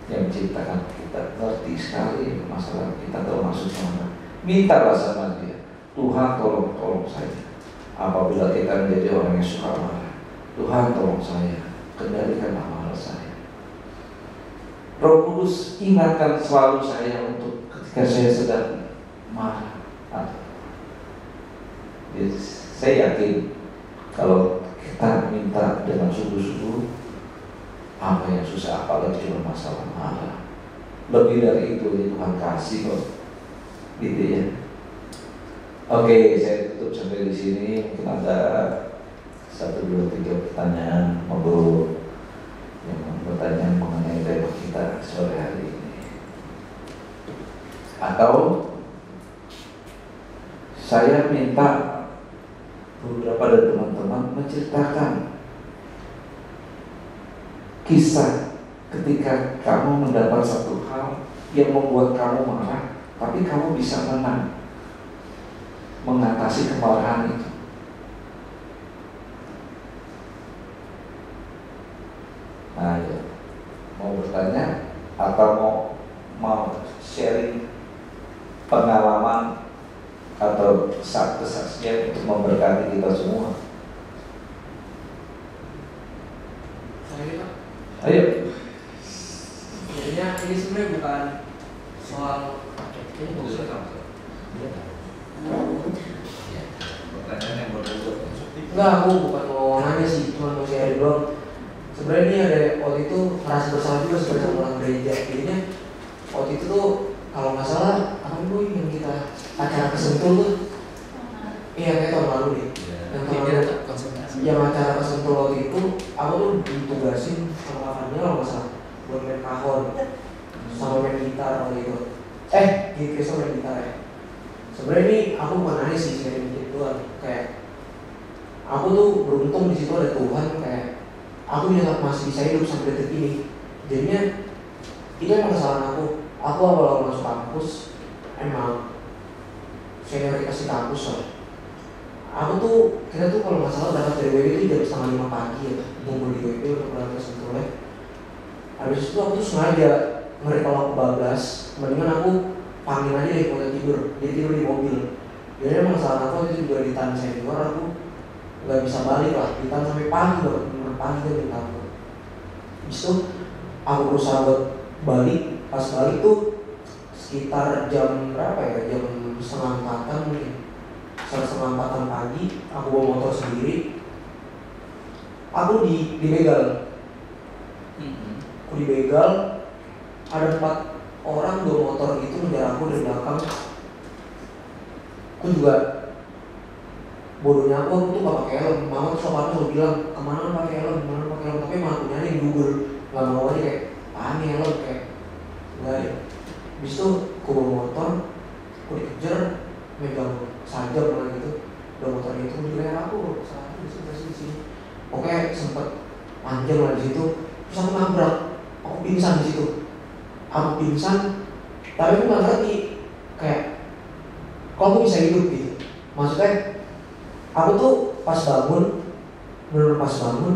yang menciptakan kita, ngerti sekali masalah kita, tahu maksudnya apa. Mintalah sama Dia, Tuhan tolong saya. Apabila kita menjadi orang yang suka marah, Tuhan tolong saya, kendalikanlah marah saya. Roh Kudus ingatkan selalu saya untuk ketika saya sedang marah. Jadi, saya yakin kalau kita minta dengan sungguh-sungguh, apa yang susah, apalagi cuma masalah marah. Lebih dari itu Tuhan kasih kok, gitu ya. Oke, saya tutup sampai di sini. Mungkin ada 1, 2, 3 pertanyaan ngobrol yang bertanya mengenai tema kita sore hari ini. Atau saya minta beberapa dari teman-teman menceritakan kisah ketika kamu mendapat satu hal yang membuat kamu marah, tapi kamu bisa menang mengatasi kemarahan itu. Nah, ya. Mau bertanya atau mau sharing pengalaman atau kesaksian untuk memberkati kita semua? Saya Ayo. Jadinya ini sebenarnya bukan soal ini bukan Pertanyaan yang berbobot. enggak, aku bukan mau nanya sih, cuma mau share doang. Sebenarnya ini ada waktu itu merasa bersalah juga sebenarnya sama orang gereja. Jadinya waktu itu tuh kalau nggak salah apa itu yang kita acara kesentul tuh, iya kayak tahun lalu deh. Yang tahun lalu konsentrasi. Yang acara kesentul waktu itu aku tuh ditugasin sama kakaknya kalau nggak salah buat main kahon sama main gitar waktu itu. Di Kristo main gitar ya. Sebenarnya ini aku bukan nanya sih, sharing gitu doang. Kayak aku tuh beruntung di situ ada Tuhan, kayak aku masih bisa hidup sampai detik ini. Jadinya itu emang kesalahan aku. Aku awal masuk kampus emang senioritas di kampus lah. Aku tuh kita tuh kalau nggak salah berangkat dari WB itu jam 4:30 pagi ya, ngumpul di WB untuk berangkat sebetulnya. Habis itu aku tuh sengaja ngeri kalau aku bablas, mendingan aku panggil aja deh kalau tidur. Dia tidur di mobil. Jadi emang kesalahan aku itu juga ditahan senior, aku nggak bisa balik lah, ditahan sampai pagi banget, pagi kan ditahan. Habis itu aku berusaha buat balik. Pas balik tuh sekitar jam berapa ya, jam 3:30 mungkin, 3:30 pagi. Aku bawa motor sendiri, aku dibegal. Aku dibegal, ada 4 orang 2 motor gitu ngejar aku dari belakang. Aku juga bodohnya aku tuh gak pakai helm. Mama tuh selalu bilang kemana pakai helm, tapi malah punya yang Google, nggak mau aja kayak pakai helm kayak enggak ya. Habis itu aku bawa motor, aku dikejar, megang sajam lah gitu. Udah motor itu menjual aku, salah di sini. Oke, sempet panjang lah di situ. Terus aku nabrak, aku pingsan di situ. Aku pingsan, tapi aku nggak ngerti kayak kok aku bisa hidup gitu. Maksudnya aku tuh pas bangun, bener pas bangun,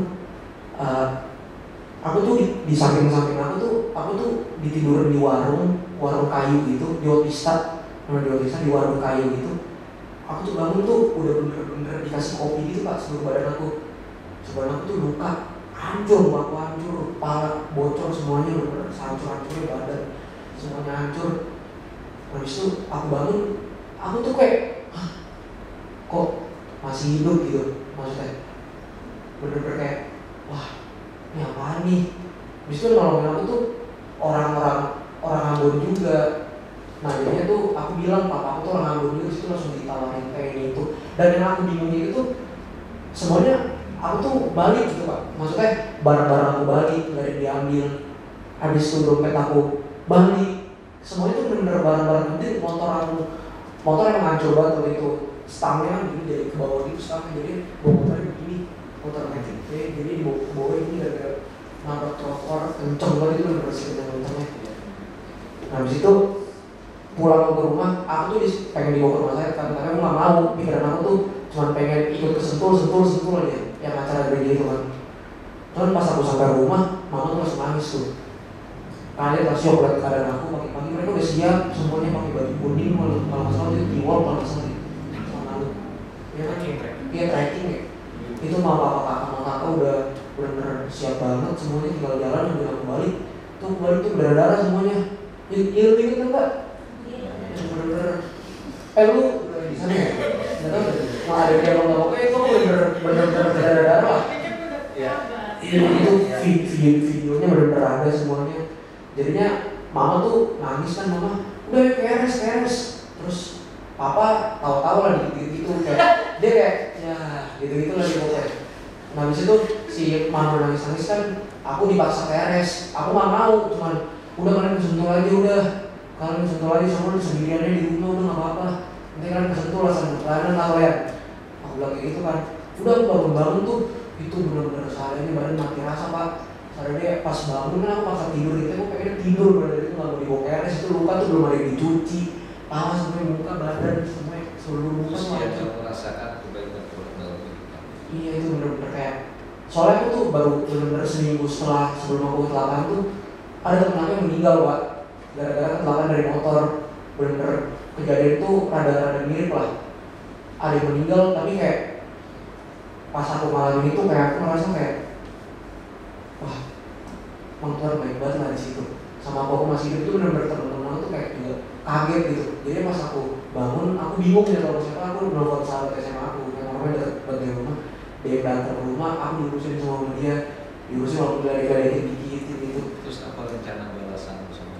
aku tuh di samping aku tuh ditidurin di warung kayu gitu, di Otista di warung kayu gitu. Aku tuh bangun tuh udah bener-bener dikasih kopi gitu Pak, seluruh badan aku tuh luka, hancur, aku hancur, kepala bocor semuanya, bener-bener hancur-hancurnya badan, semuanya hancur. Habis itu aku bangun, aku tuh kayak kok masih hidup gitu, maksudnya bener-bener kayak wah ini apaan nih. Habis itu nolongin aku tuh orang Ambon juga. Nah jadinya tuh aku bilang papa aku tuh orang Ambon juga, situ langsung ditawarin kayak gitu. Dan yang aku bingungnya itu semuanya aku tuh balik gitu Pak, maksudnya barang-barang aku balik, gak ada diambil. Habis itu dompet aku balik, semuanya tuh bener-bener barang-barang penting. Motor yang hancur banget waktu itu, stangnya kan jadi ke bawah gitu stangnya, jadi bawa motornya begini, motor gede, jadi dibawa ke bawah ini gara-gara nabrak trotoar kenceng banget itu, bener-bener kenceng-kencengnya. Nah habis itu pulang ke rumah, aku tuh pengen dibawa ke rumah sakit kan, tapi aku nggak mau. Pikiran aku tuh cuma pengen ikut ke sentul aja, yang acara gereja itu kan. Cuman pas aku sampai rumah, mama tuh langsung nangis tuh. Kalian pasti aku lihat keadaan aku pagi-pagi, mereka udah siap semuanya pakai baju kuning, kalau masalah itu tiwal, kalau masalah ya kan, iya trekking ya. Itu mama kakak udah bener-bener siap banget semuanya, tinggal jalan dan aku balik. Tuh balik tuh berdarah semuanya. Iya lu inget kan Pak? Bener-bener lu di sana ya? Nggak tahu deh. Nah ada yang ngomong oke itu bener-bener berdarah. Ya. Itu videonya bener-bener ada semuanya. Jadinya mama tuh nangis kan, mama udah keres. Terus papa tahu-tahu lah mama nangis-nangis kan, aku dipaksa ke RS. Aku nggak mau, cuman udah kalian kesentul aja udah. Kalian kesentul aja semua sendiriannya di rumah udah nggak apa-apa. Nanti kalian kesentul lah sama kalian lah ya. Aku bilang kayak gitu kan. Udah aku bangun-bangun tuh, itu benar-benar seharian badan mati rasa pak. Seharian pas bangun kan aku paksa tidur gitu, aku pengen tidur badan itu nggak mau dibawa ke RS. Itu luka tuh belum ada yang dicuci, paha sampai muka badan semua seluruh muka terus semua. dia kamu merasakan kebaikan dalam hidup kamu. Iya itu benar-benar kayak, soalnya aku tuh baru benar-benar seminggu sebelum aku kecelakaan tuh ada temen aku yang meninggal pak, gara-gara kecelakaan dari motor. Benar-benar kejadian tuh rada-rada mirip lah, ada yang meninggal tapi kayak pas aku ngalamin itu kayak aku ngerasa kayak wah Bang Tuhan baik banget lah di situ. Sama aku masih hidup tuh benar-benar temen-temen aku tuh kayak juga kaget gitu. Jadi pas aku bangun aku bingung ya kalau siapa, aku nelfon sahabat SMA aku yang orangnya deket banget dari rumah. Dia datang ke rumah, aku diurusin sama dia, diurusin walaupun dari dikit gitu. Terus apa rencana balasan sama?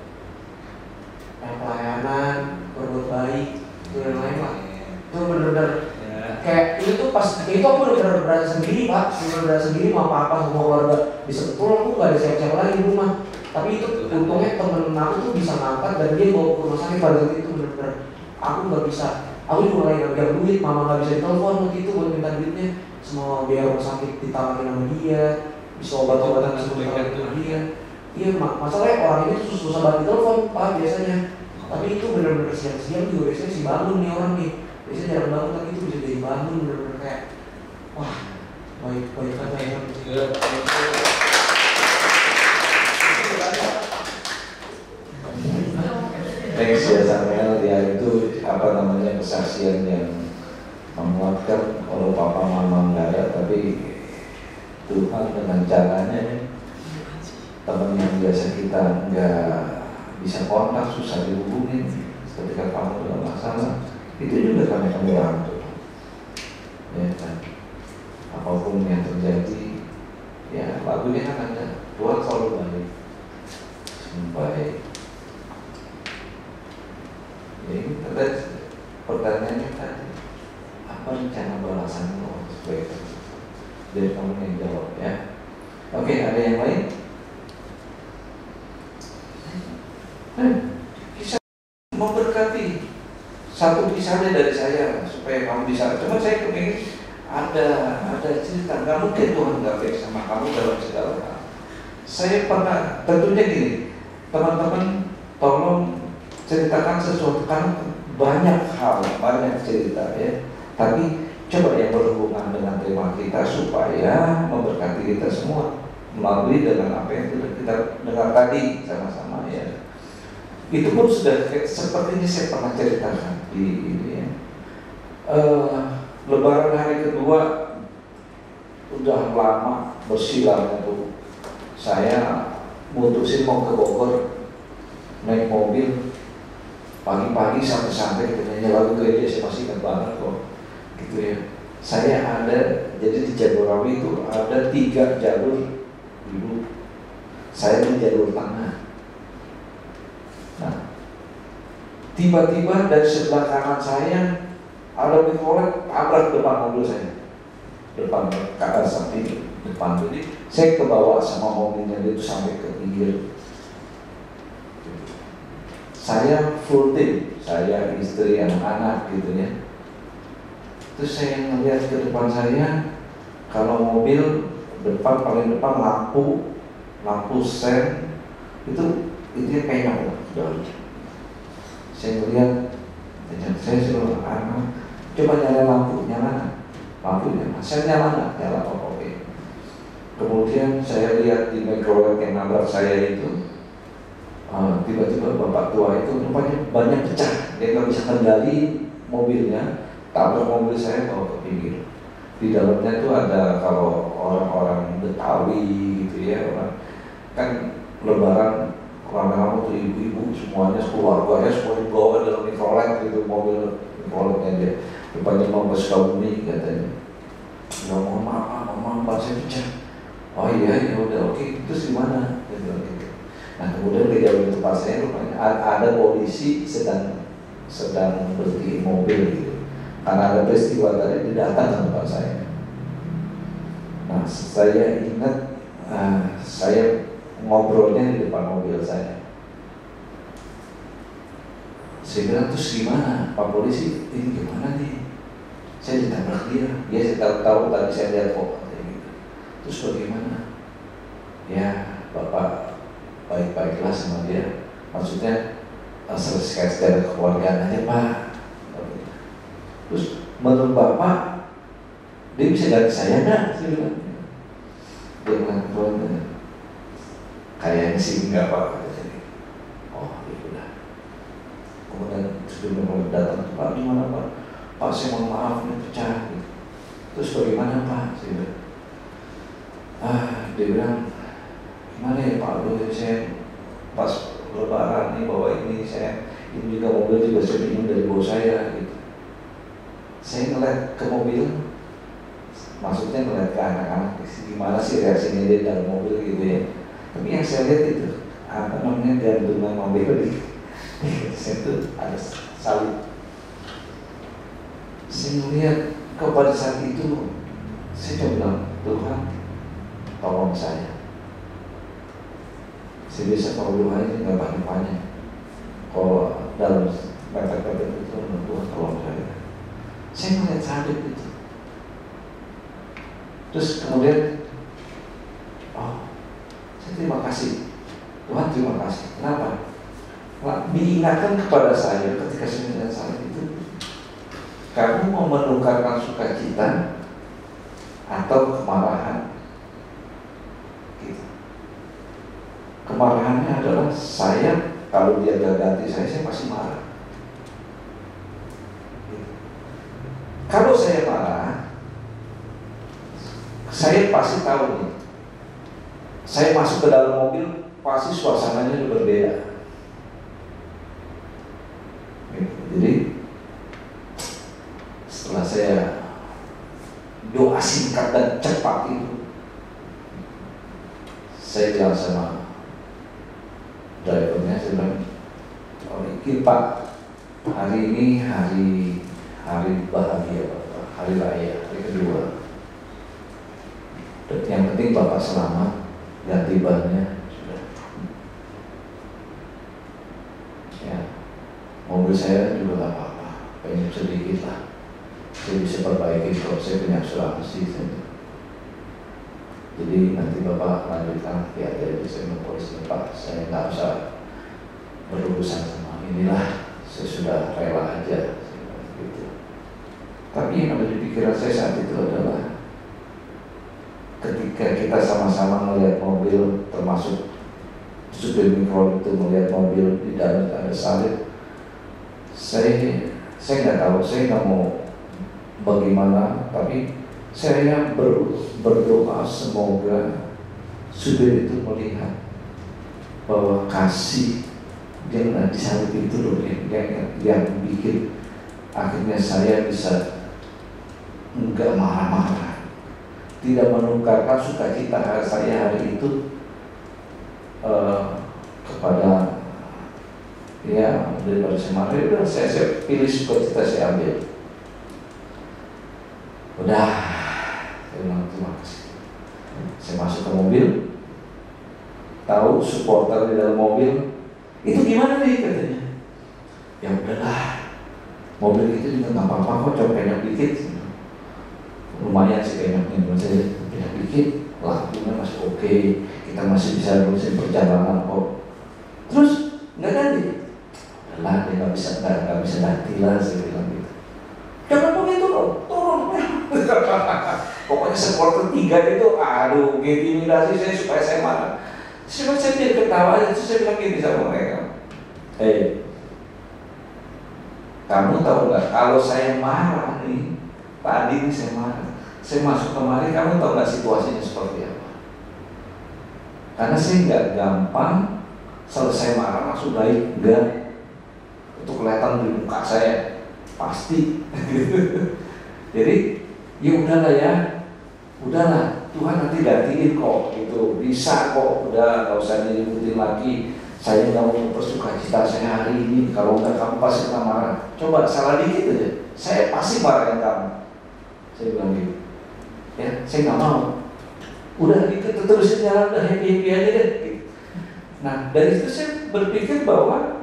Pelayanan, berbuat baik, itu yang lain lah. Itu benar-benar kayak itu tuh pas itu aku benar-benar berasa sendiri pak, benar-benar berasa sendiri mau apa-apa sama keluarga. Bisa betul aku nggak ada siapa-siapa lagi di rumah. Tapi itu untungnya temen aku tuh bisa ngangkat dan dia bawa ke rumah sakit pada saat itu. Benar-benar aku nggak bisa, aku juga lagi nggak pegang duit, mama nggak bisa ditelepon waktu itu buat minta duitnya. Semua biaya rumah sakit ditawarin sama dia, bisa obat-obatan semua ditawarin sama dia. Iya masalahnya orang ini tuh susah banget ditelepon pak biasanya. Tapi itu benar-benar siang-siang juga biasanya si bangun nih orang nih. Biasanya jarang banget tapi itu bisa jadi bangun benar-benar kayak wah baik-baik aja ya. Thanks ya Samuel, ya itu apa namanya kesaksian yang menguatkan. Kalau papa mama nggak ada, tapi Tuhan dengan caranya teman yang biasa kita nggak bisa kontak, susah dihubungin ketika kamu dalam masalah, itu juga karena kamu rangkul. Ya kan, apapun yang terjadi, ya lagunya kan ada, Tuhan selalu baik, baik. Ya ini pertanyaannya tadi, apa rencana balasanmu supaya dari kamu yang jawab ya. Oke, ada yang lain? Kisah memberkati, satu kisahnya dari saya supaya kamu bisa. Cuma saya kepingin ada cerita. Gak mungkin Tuhan gak baik sama kamu dalam segala hal. Saya pernah, tentunya gini, teman-teman tolong ceritakan sesuatu, kan banyak hal, banyak cerita ya. Tapi coba yang berhubungan dengan tema kita supaya memberkati kita semua melalui dengan apa yang sudah kita dengar tadi sama-sama ya. Itu pun sudah sepertinya saya pernah ceritakan di ini ya. Lebaran hari kedua udah lama bersilamnya tuh. Saya mutusin mau ke Bogor naik mobil pagi-pagi santai-santai kita nyanyi lagu gereja, saya masih ingat banget kok gitu ya. Saya ada, jadi di Jagorawi itu ada 3 jalur dulu, saya di jalur tengah. Nah, tiba-tiba dari sebelah kanan saya ada mikrolet tabrak depan mobil saya, depan ke arah samping depan. Jadi saya kebawa sama mobilnya itu sampai ke pinggir. Saya full tim, saya istri anak-anak gitu ya. Terus saya ngeliat ke depan saya, kalau mobil depan paling depan lampu sen itu penyok. Saya ngeliat, saya suruh anak coba nyala lampu, nyala. Saya nyala oke. Kemudian saya lihat di mikrolet yang nabrak saya itu. Tiba-tiba bapak tua itu rupanya banyak pecah, dia nggak bisa kendali mobilnya, tabrak mobil saya bawa ke pinggir. Di dalamnya tuh ada, kalau orang-orang Betawi gitu ya, orang kan lebaran orang-orang tuh ibu-ibu semuanya, keluarganya semuanya bawa dalam mikrolet gitu, mobil mikroletnya dia, depannya Mambas Kauni katanya. Ya mohon maaf, saya pecah. Oh iya, ya udah oke, terus gimana? Gitu. Nah kemudian di dalam tempat saya rupanya ada polisi sedang berhenti mobil gitu. Karena ada peristiwa tadi, dia datang ke tempat saya. Nah saya ingat saya ngobrolnya di depan mobil saya. Saya bilang, terus gimana Pak Polisi, ini gimana nih? Saya ditabrak dia. Ya saya tahu tadi saya lihat kok gitu. Terus bagaimana? Ya Bapak baik-baiklah sama dia. Maksudnya selesai secara kekeluargaan aja Pak. Terus menurut Bapak dia bisa ganti saya enggak? Saya bilang. Dia bilang, kayaknya sih enggak Pak. Oh ya udah. Kemudian sudah datang, Pak gimana Pak? Pak saya mohon maaf ini pecah. Terus bagaimana Pak? Saya bilang, dia bilang, gimana ya Pak? Saya pas lebaran nih bawa ini, saya ini juga mobil juga saya pinjam dari bos saya gitu. Saya ngeliat ke mobil, maksudnya ngeliat ke anak-anak, gimana sih reaksinya dia dalam mobil gitu ya. Tapi yang saya lihat itu, apa namanya, gantungan mobil di situ ada salib. Saya melihat kepada saat itu, saya coba bilang, Tuhan, tolong saya. Saya bisa kalau doa ini nggak banyak-banyak. Kalau dalam mepet-mepet itu, Tuhan tolong saya. Saya melihat salib itu. Terus kemudian, saya terima kasih. Tuhan terima kasih. Kenapa? Diingatkan kepada saya ketika saya melihat salib itu, kamu mau menukarkan sukacita atau kemarahan? Gitu. Kemarahannya adalah saya, kalau dia gak ganti saya pasti marah. Gitu. Kalau saya marah, saya pasti tahu nih, saya masuk ke dalam mobil pasti suasananya berbeda. Jadi setelah saya doa singkat dan cepat itu, saya bilang sama drivernya, saya bilang, ini Pak, hari ini hari bahagia Bapak, hari raya, hari kedua. Dan yang penting Bapak selamat, ganti bannya sudah. Ya, mobil saya juga gak apa-apa, pengen sedikit lah. Saya bisa perbaiki kalau saya punya asuransi. Jadi nanti Bapak lanjutkan hati-hati aja, saya mau polisi Pak, saya nggak usah berurusan sama inilah, saya sudah rela aja. Gitu. Tapi yang ada di pikiran saya saat itu adalah ketika kita sama-sama melihat mobil, termasuk supir mikro itu melihat mobil di dalam ada salib, saya nggak tahu, saya nggak mau bagaimana, tapi saya berdoa semoga supir itu melihat bahwa kasih yang di salib itu loh yang bikin akhirnya saya bisa enggak marah-marah, tidak menukarkan sukacita saya hari itu kepada ya daripada saya marah. Udah saya pilih sukacita, saya ambil. Udah, saya bilang terima kasih. Saya masuk ke mobil, tahu supporter di dalam mobil itu gimana nih katanya. Ya udahlah, mobil itu juga nggak apa-apa kok, coba banyak dikit. Lumayan sih banyaknya, saya banyak dikit, lampunya masih oke, kita masih bisa nerusin perjalanan kok. Terus nggak ganti? Udahlah, dia nggak bisa ganti lah, saya bilang gitu. Jangan begitu dong, turun. Pokoknya supporter 3 itu, aduh, intimidasi saya supaya saya marah. Saya biar ketawa aja, terus saya bilang gini sama mereka, kamu tahu nggak, kalau saya marah nih, tadi nih saya marah, saya masuk kemari, kamu tahu nggak situasinya seperti apa? Karena saya nggak gampang selesai marah langsung baik, enggak. Itu kelihatan di muka saya, pasti. Jadi ya udahlah ya, udahlah, Tuhan nanti gantiin kok, gitu, bisa kok, udah nggak usah diributin lagi. Saya nggak mau bersukacita saya hari ini, kalau nggak kamu pasti kena marah. Coba salah dikit aja, saya pasti marahin kamu. Saya bilang gitu, ya, saya nggak mau. Udah gitu terusin jalan, udah happy aja deh. Gitu. Nah dari itu saya berpikir bahwa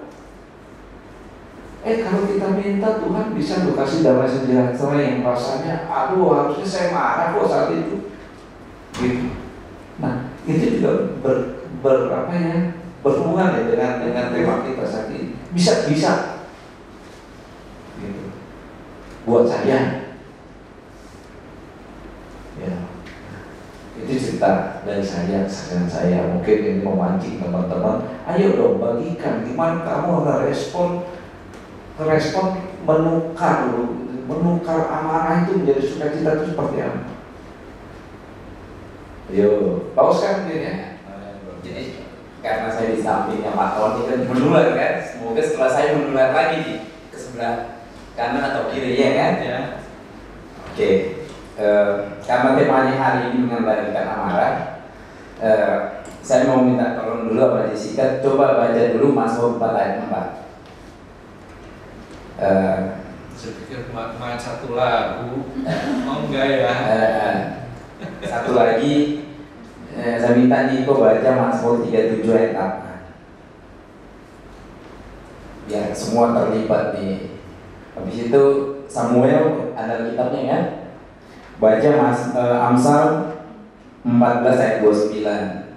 kalau kita minta Tuhan bisa loh kasih damai sejahtera yang rasanya, aduh harusnya saya marah kok saat itu. Gitu. Nah itu juga berhubungan ya dengan tema kita saat ini. Bisa gitu. Buat saya ya, itu cerita dari saya, kesaksian saya. Mungkin ini memancing teman-teman, ayo dong bagikan gimana kamu merespon menukar amarah itu menjadi sukacita itu seperti apa. Yo, paus kan mungkin ya. Jadi karena saya di sampingnya Pak Tony kan menular kan, semoga setelah saya menular lagi nih ke sebelah kanan atau kiri ya kan? Ya. Oke, karena temanya hari ini mengendalikan amarah, saya mau minta tolong dulu sama Jessica, coba baca dulu Mazmur 4 ayat 4. Saya pikir main satu lagu, mau enggak ya? Satu lagi, saya minta Niko baca Mazmur 37 ayat 8. Biar semua terlibat nih. Habis itu Samuel ada kitabnya ya. Baca Amsal 14 ayat 29.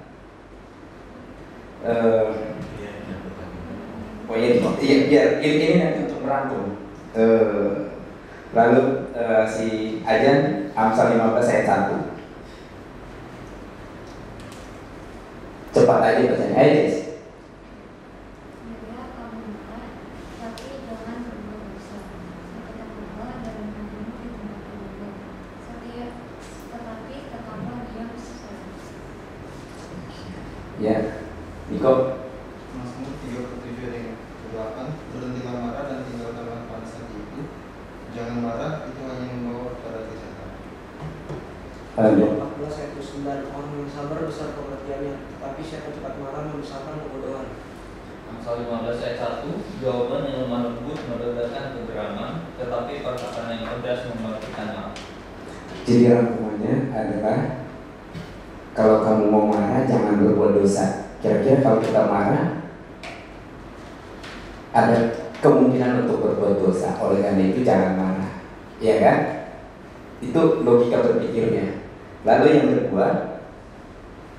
Oh iya, biar ini nanti untuk merangkum. Lalu si Ajan Amsal 15 ayat 1. Cepat aja bacanya, ayo Jess. Ya, Niko. Mazmur 37 ayat 8, berhentilah marah dan tinggalkanlah panas hati itu. Jangan marah, itu hanya membawa kepada kejahatan. 14 ayat 9, orang yang sabar besar pengertiannya, tetapi siapa cepat marah membesarkan kebodohan. Amsal 15 ayat 1, jawaban yang lemah lembut meredakan kegeraman, tetapi perkataan yang pedas mematikan maaf. Jadi rangkumannya adalah kalau kamu mau marah jangan berbuat dosa. Kira-kira kalau kita marah ada kemungkinan untuk berbuat dosa. Oleh karena itu jangan marah, ya kan? Itu logika berpikirnya. Lalu yang kedua,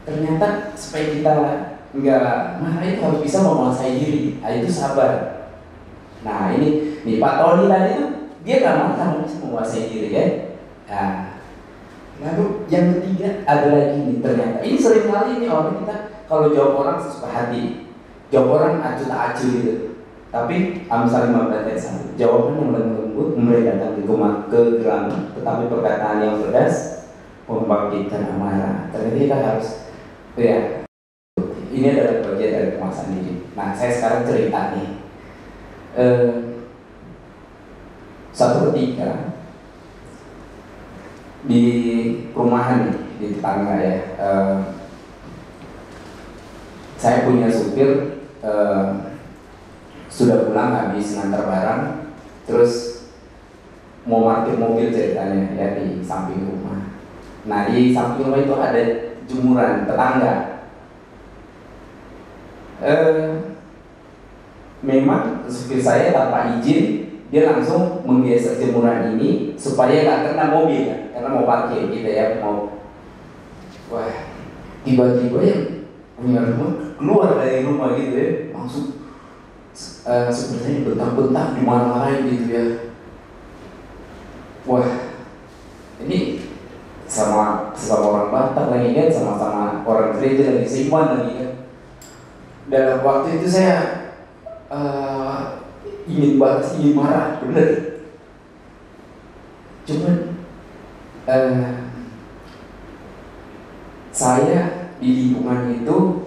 ternyata supaya kita nggak marah itu harus bisa menguasai diri. Itu sabar. Nah ini nih Pak Tony tadi tuh dia nggak marah tapi bisa menguasai diri ya. Nah, lalu yang ketiga ada lagi nih, ternyata ini sering kali nih orang kita kalau jawab orang sesuka hati, jawab orang acuh tak acuh gitu. Tapi Amsal 15 ayat 1, jawaban yang lembut meredakan kegeraman, tetapi perkataan yang pedas membangkitkan amarah. Ternyata kita harus ya, ini adalah bagian dari penguasaan diri. Nah saya sekarang cerita nih, satu ketika di perumahan nih, di tetangga ya, saya punya supir sudah pulang habis ngantar barang, terus mau parkir mobil ceritanya ya di samping rumah. Nah di samping rumah itu ada jemuran tetangga. Memang supir saya tanpa izin dia langsung menggeser jemuran ini supaya nggak kena mobil ya, karena mau parkir gitu ya, mau. Wah, tiba-tiba yang punya rumah keluar dari rumah gitu ya, langsung sepertinya bentak-bentak dimarah-marahin gitu ya. Wah, ini sama orang Batak lagi kan, sama orang gereja lagi seiman lagi kan. Dalam waktu itu saya ingin marah, bener. Cuman saya di lingkungan itu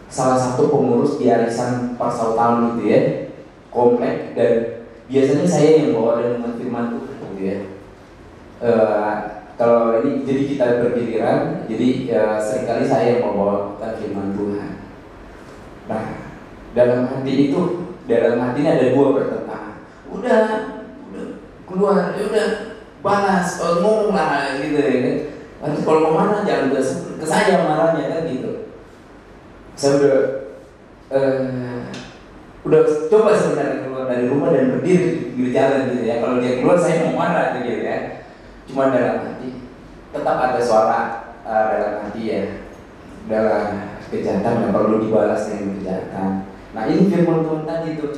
salah satu pengurus di arisan persautaan gitu ya, komplek, dan biasanya saya yang bawa renungan firman Tuhan gitu ya. Kalau ini jadi kita bergiliran, jadi seringkali saya yang membawakan firman Tuhan. Nah, dalam hati ini ada dua bertentangan. Udah keluar, udah balas, ngomong lah gitu ya kan. Harus kalau mau marah jangan ke saya marahnya kan gitu. Saya udah coba sebenarnya keluar dari rumah dan berdiri di pinggir jalan gitu ya. Kalau dia keluar saya mau marah gitu ya. Cuma dalam hati tetap ada suara dalam hati ya, dalam kejahatan yang perlu dibalas dengan kejahatan. Nah ini firman Tuhan tadi tuh,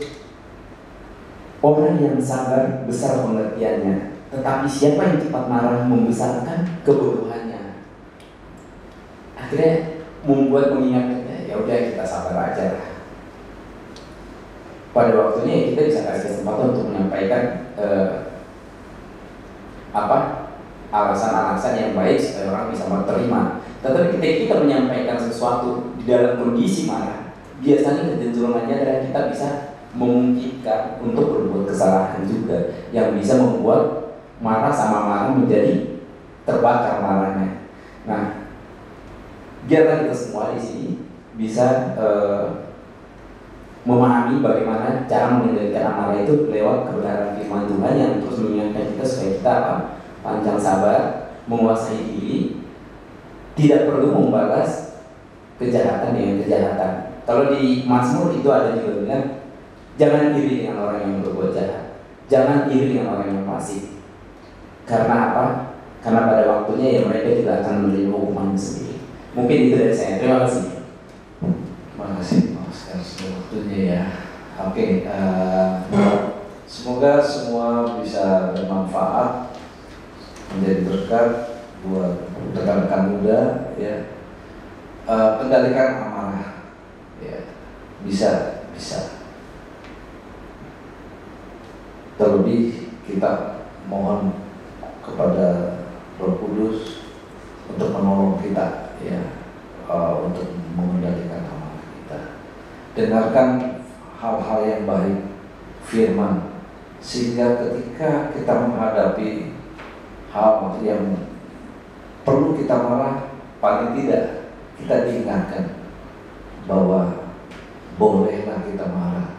orang yang sabar besar pengertiannya, tetapi siapa yang cepat marah membesarkan kebodohannya. Akhirnya membuat mengingatnya, ya udah kita sabar aja lah. Pada waktunya kita bisa kasih kesempatan untuk menyampaikan alasan-alasan yang baik supaya orang bisa menerima. Tetapi ketika kita menyampaikan sesuatu di dalam kondisi marah, biasanya kecenderungannya adalah kita bisa memungkinkan untuk berbuat kesalahan juga, yang bisa membuat marah sama marah menjadi terbakar marahnya. Nah, biarlah kita semua di sini bisa memahami bagaimana cara mengendalikan amarah itu lewat kebenaran firman Tuhan yang terus mengingatkan kita supaya kita panjang sabar, menguasai diri, tidak perlu membalas kejahatan dengan kejahatan. Kalau di Mazmur itu ada juga bilang, jangan iri dengan orang yang berbuat jahat, jangan iri dengan orang yang fasik. Karena apa? Karena pada waktunya ya mereka juga akan menerima hukuman sendiri. Mungkin itu dari saya. Terima kasih. Terima kasih Mas Ernst waktunya ya. Oke, semoga semua bisa bermanfaat, menjadi berkat buat rekan-rekan muda ya. Kendalikan amarah ya, bisa. Terlebih kita mohon kepada Roh Kudus untuk menolong kita ya, untuk mengendalikan amarah kita. Dengarkan hal-hal yang baik, firman, sehingga ketika kita menghadapi hal yang perlu kita marah, paling tidak kita diingatkan bahwa bolehlah kita marah,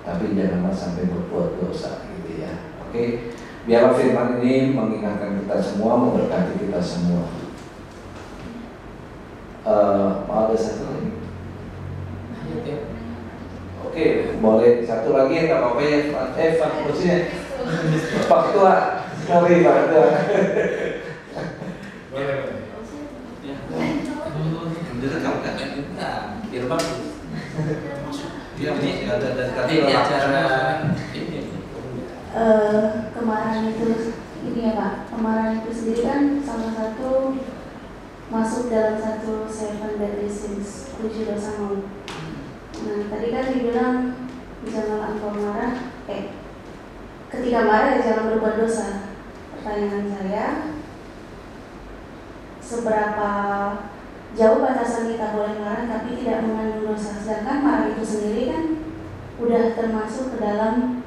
tapi janganlah sampai berbuat dosa gitu ya. Oke, biarlah firman ini mengingatkan kita semua, memberkati kita semua. Mau ada satu lagi? Oke, boleh satu lagi nggak apa-apa ya, Pak Kursinya. Pak Ketua, sorry Pak Ketua. Boleh. Jadi kamu kan Irfan. dia ini ada Ini acara kemarahan itu ini ya Pak, kemarahan itu sendiri kan salah satu masuk dalam satu 7 deadly sins, 7 dosa maut. Nah tadi kan dibilang janganlah engkau marah, ketika marah ya jangan berbuat dosa. Pertanyaan saya, seberapa jauh batasan kita boleh marah tapi tidak mengandung dosa? Sedangkan marah itu sendiri kan udah termasuk ke dalam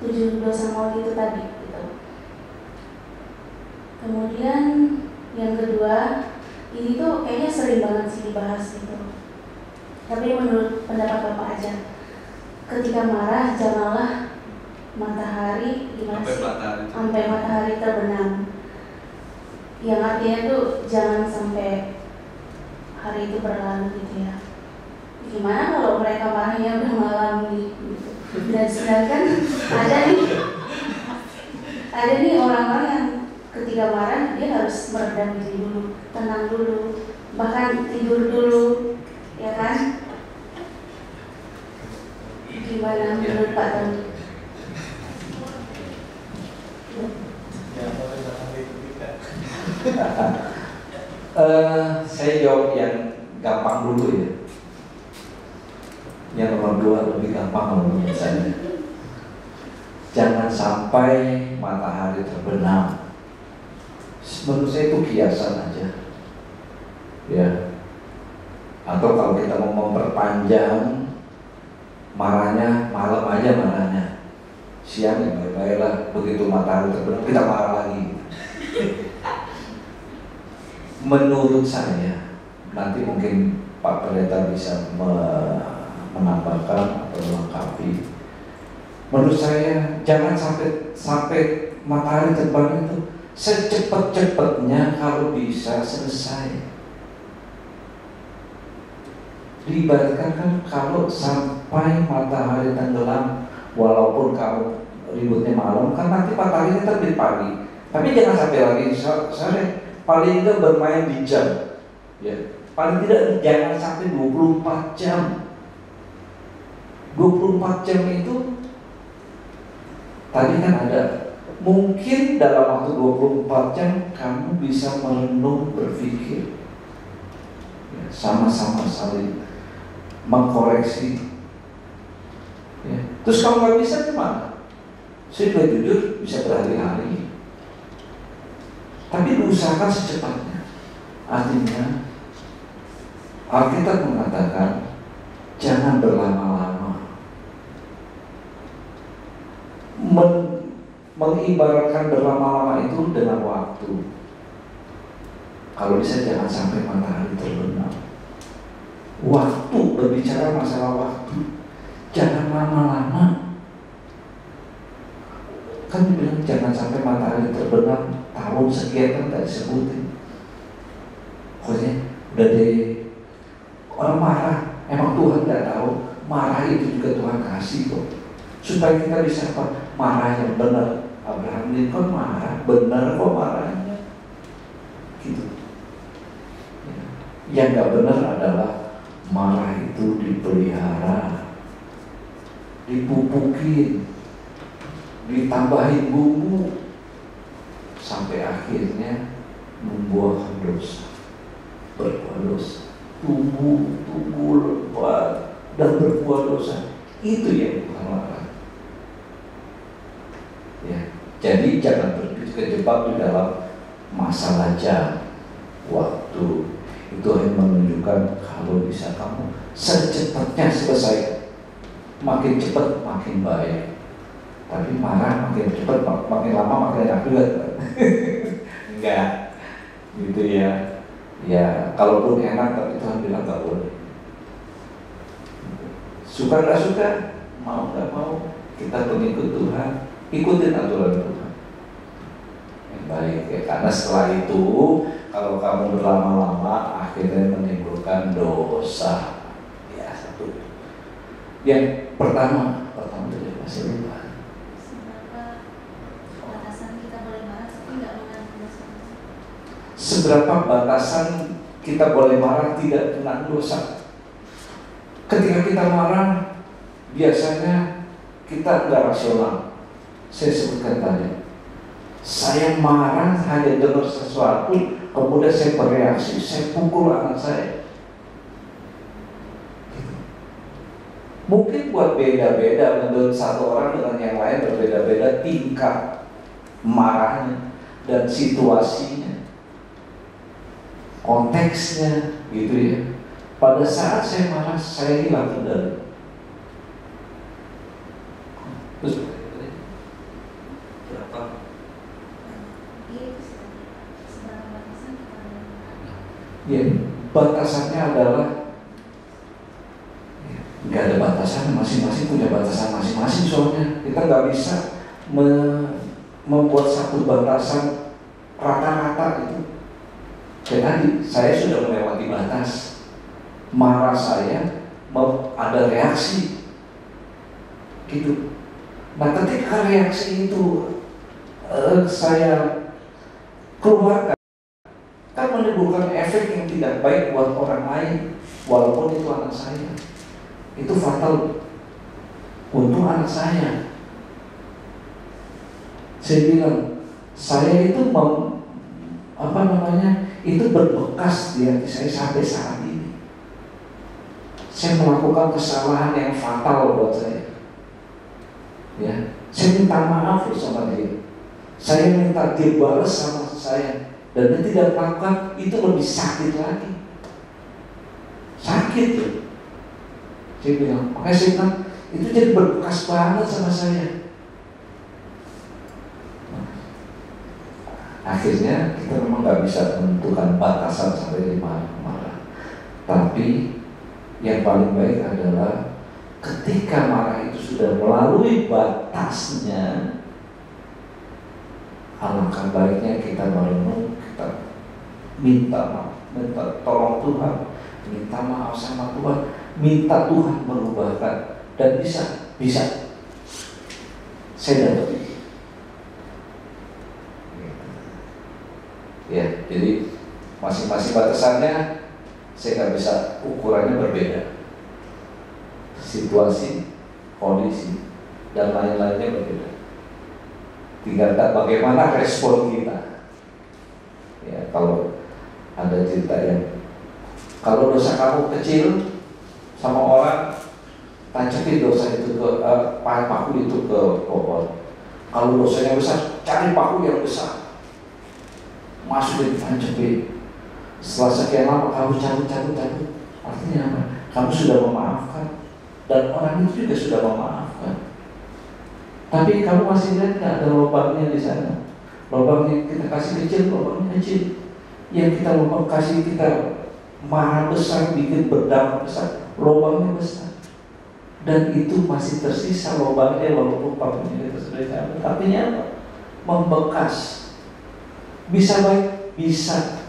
7 dosa maut itu tadi gitu. Kemudian yang kedua, ini tuh kayaknya sering banget sih dibahas gitu. Tapi menurut pendapat Bapak aja, ketika marah janganlah matahari sampai matahari terbenam. Yang artinya tuh jangan sampai hari itu berlalu gitu ya. Gimana kalau mereka marahnya udah malam gitu. Dan sedangkan ada nih orang-orang yang ketika marah dia harus meredam diri dulu, tenang dulu, bahkan tidur dulu, ya kan? Gimana menurut Pak Tony? Saya jawab yang gampang dulu ya. Yang nomor 2 lebih gampang menurut saya. Jangan sampai matahari terbenam. Menurut saya itu kiasan aja, ya. Atau kalau kita mau memperpanjang marahnya, malam aja marahnya, siang ya baik-baiklah. Begitu matahari terbenam kita marah lagi. Menurut saya, nanti mungkin Pak Pendeta bisa menambahkan atau melengkapi. Menurut saya jangan sampai matahari terbang itu secepat-cepatnya kalau bisa selesai. Diibaratkan kan kalau sampai matahari tenggelam, walaupun kamu ributnya malam, kan nanti mataharinya terbit pagi. Tapi jangan sampai lagi sore. Paling tidak bermain di jam, ya. Paling tidak jangan sampai 24 jam. 24 jam itu tadi kan ada, mungkin dalam waktu 24 jam kamu bisa merenung, berpikir, ya, sama-sama saling mengkoreksi, ya. Terus kalau nggak bisa gimana? Saya juga jujur bisa berhari-hari, tapi diusahakan secepatnya. Artinya Alkitab mengatakan jangan berlama-lama. Mengibaratkan berlama-lama itu dengan waktu. Kalau bisa jangan sampai matahari terbenam. Waktu, berbicara masalah waktu, jangan lama-lama. Kan dibilang jangan sampai matahari terbenam tahun sekian, kan gak disebutin. Pokoknya udah deh, orang marah, emang Tuhan gak tahu marah itu juga Tuhan kasih kok, supaya kita bisa apa? Marah yang benar. Abraham Lincoln marah, benar kok marahnya, gitu. Yang gak benar adalah marah itu dipelihara, dipupukin, ditambahin bumbu, sampai akhirnya membuahkan dosa, berbuah dosa, tumbuh lebat dan berbuah dosa. Itu yang Tuhan larang. Ya, jadi jangan terjebak di dalam masalah jam, waktu. Itu hanya menunjukkan kalau bisa kamu secepatnya selesai. Makin cepat makin baik. Tapi marah makin cepat, makin lama makin enak juga. Enggak, gitu ya. Ya, kalaupun enak tapi Tuhan bilang gak boleh. Suka gak suka, mau gak mau, kita pengikut Tuhan, ikutin aturan Tuhan. Yang baik ya, karena setelah itu kalau kamu berlama-lama akhirnya menimbulkan dosa. Ya, satu. Yang pertama itu masih lupa. Seberapa batasan kita boleh marah tidak kena dosa? Ketika kita marah, biasanya kita nggak rasional. Saya sebutkan tadi, saya marah hanya dengar sesuatu, kemudian saya bereaksi, saya pukul anak saya. Mungkin buat beda-beda, menurut satu orang dengan yang lain berbeda-beda tingkat marahnya dan situasinya, konteksnya, gitu ya. Pada saat saya marah, saya hilang kendali. Terus berapa? Ya, batasannya adalah nggak ada batasan, masing-masing punya batasan masing-masing. Soalnya kita nggak bisa membuat satu batasan rata-rata itu. Kayak tadi, saya sudah melewati batas. Marah saya, ada reaksi, gitu. Nah, ketika reaksi itu saya keluarkan, kan menimbulkan efek yang tidak baik buat orang lain, walaupun itu anak saya. Itu fatal untuk anak saya. Saya bilang, saya itu itu berbekas di hati saya sampai saat ini. Saya melakukan kesalahan yang fatal buat saya. Ya, saya minta maaf sama dia. Saya minta dia balas sama saya, dan dia tidak melakukan, itu lebih sakit lagi. Sakit ya. Saya bilang, makanya saya bilang, itu jadi berbekas banget sama saya. Akhirnya kita memang nggak bisa menentukan batasan sampai di mana. Tapi yang paling baik adalah ketika marah itu sudah melalui batasnya, alangkah baiknya kita merenung, kita minta maaf, minta tolong Tuhan, minta maaf sama Tuhan, minta Tuhan merubahkan, dan bisa. Saya dapat itu. Ya, jadi masing-masing batasannya saya nggak bisa, ukurannya berbeda, situasi, kondisi, dan lain-lainnya berbeda. Tinggal bagaimana respon kita. Ya, kalau ada cerita yang kalau dosa kamu kecil sama orang, tancakin dosa itu ke paku itu ke pohon. Kalau dosanya besar, cari paku yang besar, masukin, tancakin. Setelah sekian lama kamu cabut. Artinya apa? Kamu sudah memaafkan, dan orang itu juga sudah memaafkan. Tapi kamu masih lihat nggak ada lubangnya di sana? Lubangnya kita kasih kecil, lubangnya kecil. Yang kita lubang kasih kita marah besar, bikin berdampak besar, lubangnya besar. Dan itu masih tersisa lubangnya walaupun pakunya itu sudah cabut. Artinya apa? Membekas. Bisa baik, bisa.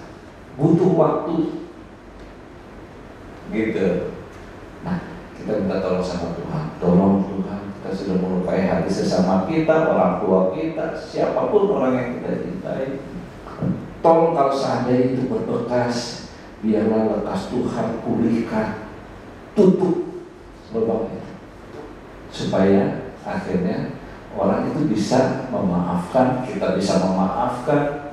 Butuh waktu. Gitu. Nah, kita minta tolong sama Tuhan. Tolong Tuhan, kita sudah melukai hati sesama kita, orang tua kita, siapapun orang yang kita cintai. Tolong kalau seandainya itu berbekas, biarlah lekas Tuhan pulihkan, tutup lubang itu, supaya akhirnya orang itu bisa memaafkan, kita bisa memaafkan,